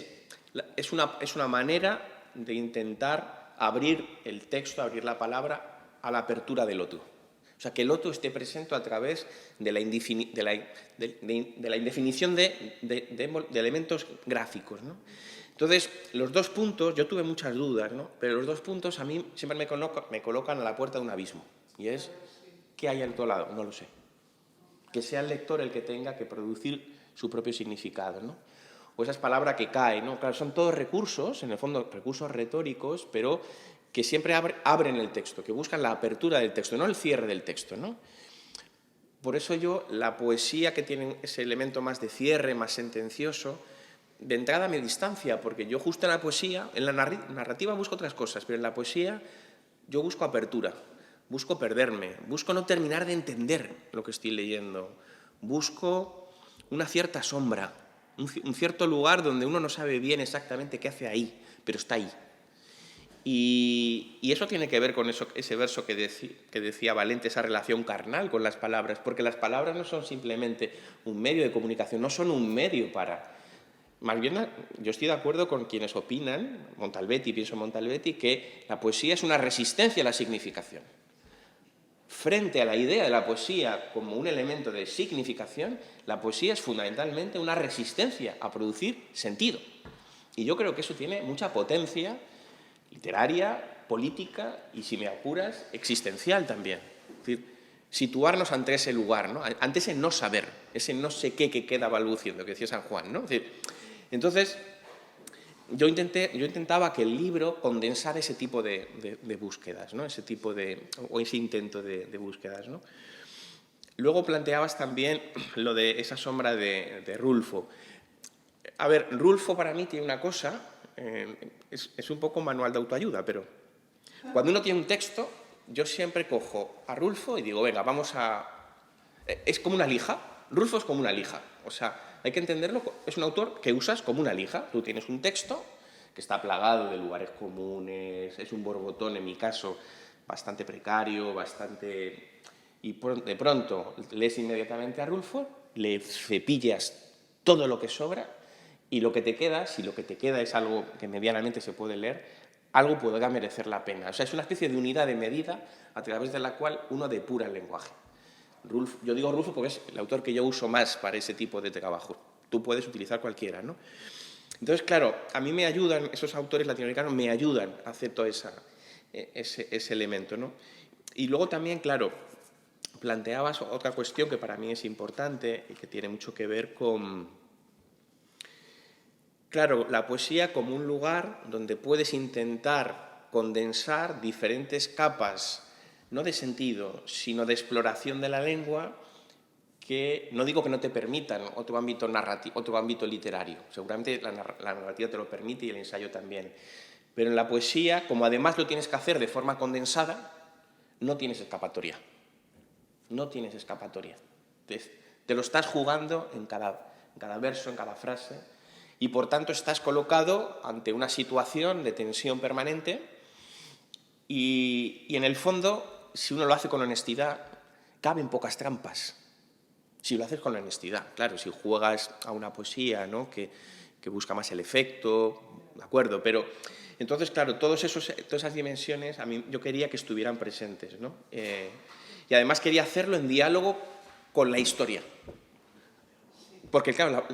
una manera de intentar abrir el texto, abrir la palabra a la apertura del otro. O sea, que el otro esté presente a través de la indefinición de elementos gráficos, ¿no? Entonces, los dos puntos, yo tuve muchas dudas, ¿no? Pero los dos puntos a mí siempre me colocan a la puerta de un abismo. Y es, ¿qué hay al otro lado? No lo sé. Que sea el lector el que tenga que producir su propio significado, ¿no? O esa es palabra que cae, ¿no? Claro, son todos recursos, en el fondo recursos retóricos, pero que siempre abren el texto, que buscan la apertura del texto, no el cierre del texto, ¿no? Por eso yo, la poesía que tiene ese elemento más de cierre, más sentencioso, de entrada me distancia, porque yo justo en la poesía, en la narrativa busco otras cosas, pero en la poesía yo busco apertura, busco perderme, busco no terminar de entender lo que estoy leyendo, busco una cierta sombra, un cierto lugar donde uno no sabe bien exactamente qué hace ahí, pero está ahí. Y eso tiene que ver con ese verso que decía Valente, esa relación carnal con las palabras, porque las palabras no son simplemente un medio de comunicación, no son un medio para... Más bien, yo estoy de acuerdo con quienes opinan, pienso en Montalbetti, que la poesía es una resistencia a la significación. Frente a la idea de la poesía como un elemento de significación, la poesía es fundamentalmente una resistencia a producir sentido. Y yo creo que eso tiene mucha potencia literaria, política y, si me apuras, existencial también. Es decir, situarnos ante ese lugar, ¿no? Ante ese no saber, ese no sé qué que queda balbuciendo, que decía San Juan, ¿no? Es decir, entonces, yo intentaba que el libro condensara ese tipo de búsquedas, ¿no? Ese intento de búsquedas, ¿no? Luego planteabas también lo de esa sombra de Rulfo. A ver, Rulfo para mí tiene una cosa, es un poco manual de autoayuda, pero cuando uno tiene un texto, yo siempre cojo a Rulfo y digo, venga, vamos a... Es como una lija, Rulfo es como una lija, o sea, hay que entenderlo, es un autor que usas como una lija. Tú tienes un texto que está plagado de lugares comunes, es un borbotón, en mi caso, bastante precario, y de pronto lees inmediatamente a Rulfo, le cepillas todo lo que sobra y lo que te queda, si lo que te queda es algo que medianamente se puede leer, algo podrá merecer la pena. O sea, es una especie de unidad de medida a través de la cual uno depura el lenguaje. Yo digo Rulfo porque es el autor que yo uso más para ese tipo de trabajo. Tú puedes utilizar cualquiera, ¿no? Entonces, claro, a mí me ayudan, esos autores latinoamericanos me ayudan a hacer todo ese elemento, ¿no? Y luego también, claro, planteabas otra cuestión que para mí es importante y que tiene mucho que ver con, claro, la poesía como un lugar donde puedes intentar condensar diferentes capas, no de sentido, sino de exploración de la lengua, que no digo que no te permitan otro ámbito narrativo, otro ámbito literario. Seguramente la narrativa te lo permite y el ensayo también. Pero en la poesía, como además lo tienes que hacer de forma condensada, no tienes escapatoria. No tienes escapatoria. Te lo estás jugando en cada verso, en cada frase, y por tanto estás colocado ante una situación de tensión permanente y en el fondo, si uno lo hace con honestidad, caben pocas trampas. Si lo haces con honestidad, claro, si juegas a una poesía, ¿no? que busca más el efecto, ¿de acuerdo? Pero entonces, claro, todas esas dimensiones a mí yo quería que estuvieran presentes, ¿no? Y además quería hacerlo en diálogo con la historia. Porque, claro,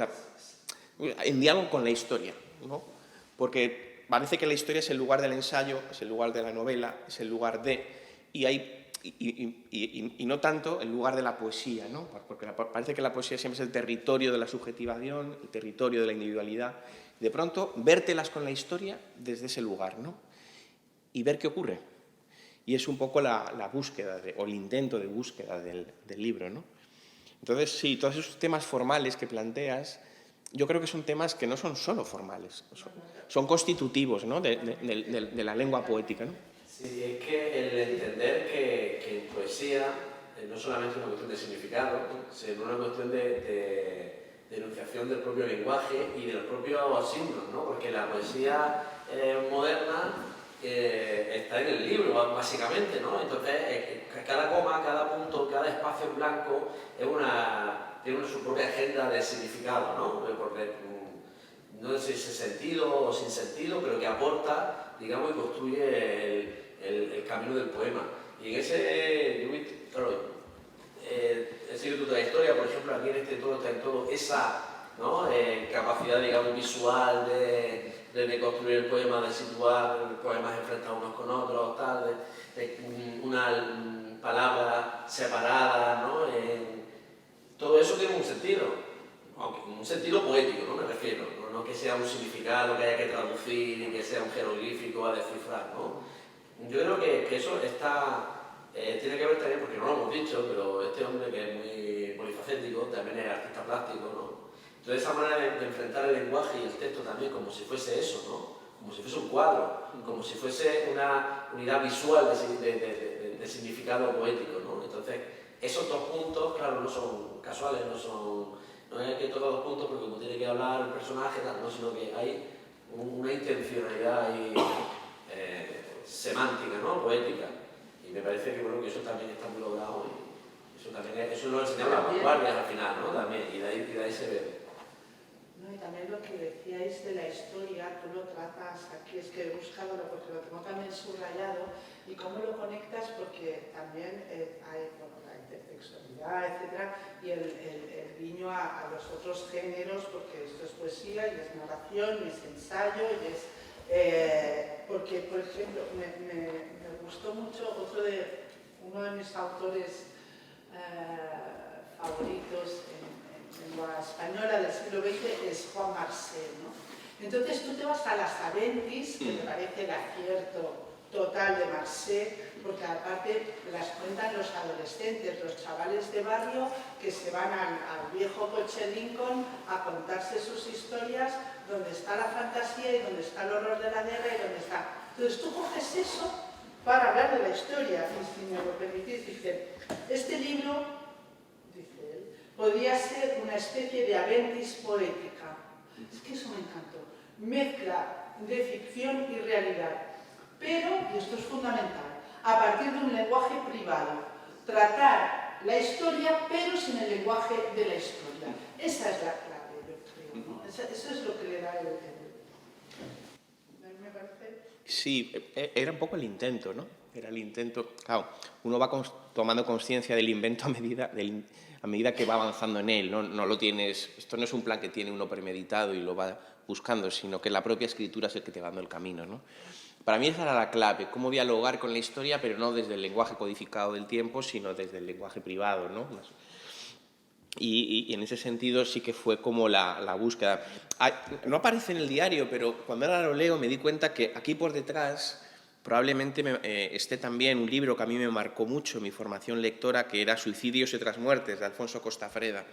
en diálogo con la historia, ¿no? Porque parece que la historia es el lugar del ensayo, es el lugar de la novela, es el lugar de... Y no tanto el lugar de la poesía, ¿no? Porque parece que la poesía siempre es el territorio de la subjetivación, el territorio de la individualidad. De pronto, vértelas con la historia desde ese lugar, ¿no? Y ver qué ocurre. Y es un poco la búsqueda, o el intento de búsqueda del libro, ¿no? Entonces, sí, todos esos temas formales que planteas, yo creo que son temas que no son solo formales, son constitutivos, ¿no?, de la lengua poética, ¿no? Sí, es que el entender que en poesía no solamente es una cuestión de significado, sino una cuestión de enunciación del propio lenguaje y de los propios signos, ¿no? Porque la poesía moderna está en el libro, básicamente, ¿no? Entonces, cada coma, cada punto, cada espacio en blanco tiene su propia agenda de significado, ¿no? Porque no sé si es sentido o sin sentido, pero que aporta, digamos, y construye el camino del poema. Y en ese, claro, he seguido tu trayectoria, por ejemplo, aquí en este todo está en todo esa, ¿no?, capacidad, digamos, visual de construir el poema, de situar poemas enfrentados unos con otros, tal, de una palabra separada, ¿no? Todo eso tiene un sentido, aunque un sentido poético, ¿no?, me refiero, no que sea un significado que haya que traducir y que sea un jeroglífico a descifrar, ¿no? Yo creo que eso tiene que ver también, porque no lo hemos dicho, pero este hombre que es muy polifacético también es artista plástico, ¿no? Entonces esa manera de enfrentar el lenguaje y el texto también como si fuese eso, ¿no? Como si fuese un cuadro, como si fuese una unidad visual de significado poético, ¿no? Entonces esos dos puntos, claro, no son casuales, no es que todos los puntos, porque como tiene que hablar el personaje, no, sino que hay una intencionalidad ahí, semántica, ¿no?, poética. Y me parece que, bueno, que eso también está muy logrado y eso lo enseñaron las vanguardias al final, ¿no?, también, y de ahí se ve. No, y también lo que decíais de la historia, tú lo tratas aquí, es que he buscado, porque lo tengo también subrayado, y cómo lo conectas, porque también hay, bueno, la intertextualidad, etcétera, y el guiño a los otros géneros, porque esto es poesía, y es narración, y es ensayo, y es... porque, por ejemplo, me gustó mucho uno de mis autores favoritos en lengua española del siglo XX es Juan Marsé, ¿no? Entonces tú te vas a las Aventis, que me parece el acierto total de Marsé, porque aparte las cuentan los adolescentes, los chavales de barrio que se van al viejo coche Lincoln a contarse sus historias, donde está la fantasía y donde está el horror de la guerra y donde está... Entonces tú coges eso para hablar de la historia, y si me lo permitís, dice, este libro, dice él, podría ser una especie de Aventis poética. Es que eso me encantó. Mezcla de ficción y realidad. Pero, y esto es fundamental, a partir de un lenguaje privado, tratar la historia, pero sin el lenguaje de la historia. Esa es la clave, yo creo, ¿no? Eso es lo que le da el me parece... Sí, era un poco el intento, ¿no? Era el intento... Claro, uno va tomando conciencia del invento a medida que va avanzando en él, ¿no? No lo tienes... Esto no es un plan que tiene uno premeditado y lo va buscando, sino que la propia escritura es el que te va dando el camino, ¿no? Para mí esa era la clave, cómo dialogar con la historia, pero no desde el lenguaje codificado del tiempo, sino desde el lenguaje privado, ¿no? Y en ese sentido sí que fue como la búsqueda. No aparece en el diario, pero cuando ahora lo leo me di cuenta que aquí por detrás probablemente esté también un libro que a mí me marcó mucho en mi formación lectora, que era Suicidios y otras muertes, de Alfonso Costafreda,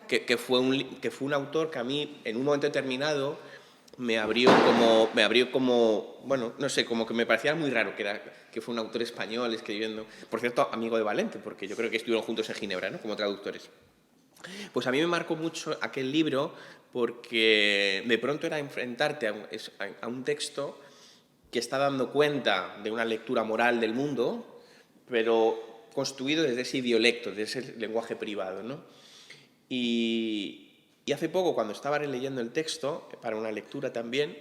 que fue un autor que a mí en un momento determinado me abrió como, bueno, no sé, como que me parecía muy raro que fue un autor español escribiendo, por cierto, amigo de Valente, porque yo creo que estuvieron juntos en Ginebra, ¿no?, como traductores. Pues a mí me marcó mucho aquel libro porque de pronto era enfrentarte a un texto que está dando cuenta de una lectura moral del mundo, pero construido desde ese idiolecto, desde ese lenguaje privado, ¿no? Y hace poco, cuando estaba releyendo el texto, para una lectura también,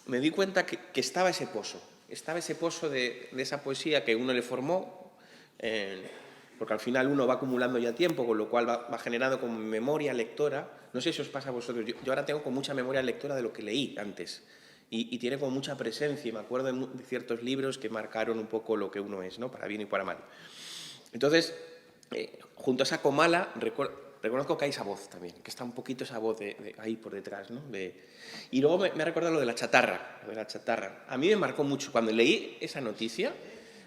me di cuenta que estaba ese pozo de esa poesía que uno le formó, porque al final uno va acumulando ya tiempo, con lo cual va generando como memoria lectora. No sé si os pasa a vosotros, yo ahora tengo con mucha memoria lectora de lo que leí antes, y tiene como mucha presencia, y me acuerdo de ciertos libros que marcaron un poco lo que uno es, ¿no?, para bien y para mal. Entonces, junto a esa comala, reconozco que hay esa voz también, que está un poquito esa voz ahí por detrás, ¿no? Y luego me ha recordado lo de la chatarra. A mí me marcó mucho. Cuando leí esa noticia,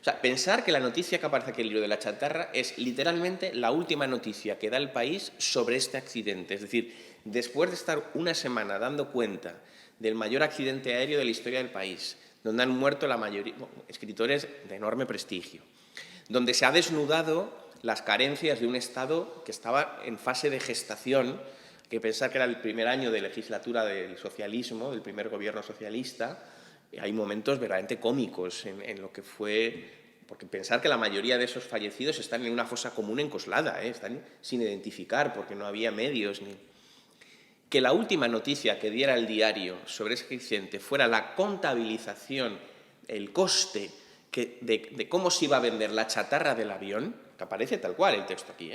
O sea, pensar que la noticia que aparece aquí en el libro de la chatarra es literalmente la última noticia que da el país sobre este accidente. Es decir, después de estar una semana dando cuenta del mayor accidente aéreo de la historia del país, donde han muerto la mayoría, escritores de enorme prestigio, donde se ha desnudado las carencias de un Estado que estaba en fase de gestación, que pensar que era el primer año de legislatura del socialismo, del primer gobierno socialista. Hay momentos verdaderamente cómicos en lo que fue, porque pensar que la mayoría de esos fallecidos están en una fosa común en Coslada, están sin identificar porque no había medios. Que la última noticia que diera el diario sobre ese accidente fuera la contabilización, el coste de cómo se iba a vender la chatarra del avión, que aparece tal cual el texto aquí,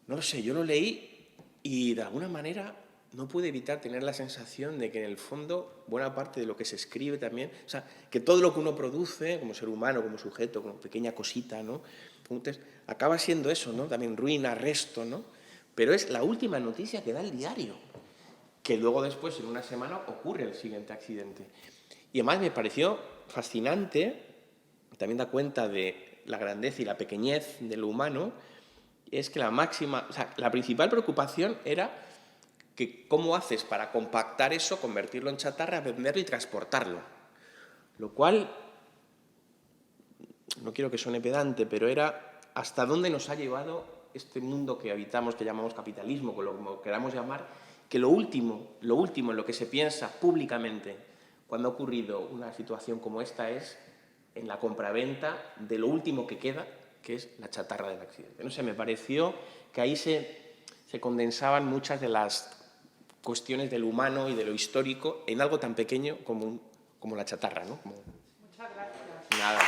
no lo sé, yo lo leí y de alguna manera no pude evitar tener la sensación de que en el fondo buena parte de lo que se escribe también, o sea, que todo lo que uno produce como ser humano, como sujeto, como pequeña cosita, ¿no? Acaba siendo eso, ¿no? También ruina, resto, ¿no? Pero es la última noticia que da el diario, que luego después, en una semana, ocurre el siguiente accidente. Y además me pareció fascinante, también da cuenta de la grandeza y la pequeñez de lo humano, es que la principal preocupación era que cómo haces para compactar eso, convertirlo en chatarra, venderlo y transportarlo. Lo cual, no quiero que suene pedante, pero era hasta dónde nos ha llevado este mundo que habitamos, que llamamos capitalismo, como queramos llamar, que lo último en lo que se piensa públicamente cuando ha ocurrido una situación como esta es en la compraventa de lo último que queda, que es la chatarra del accidente. No sé, me pareció que ahí se condensaban muchas de las cuestiones del humano y de lo histórico en algo tan pequeño como la chatarra, ¿no? Muchas gracias. Nada.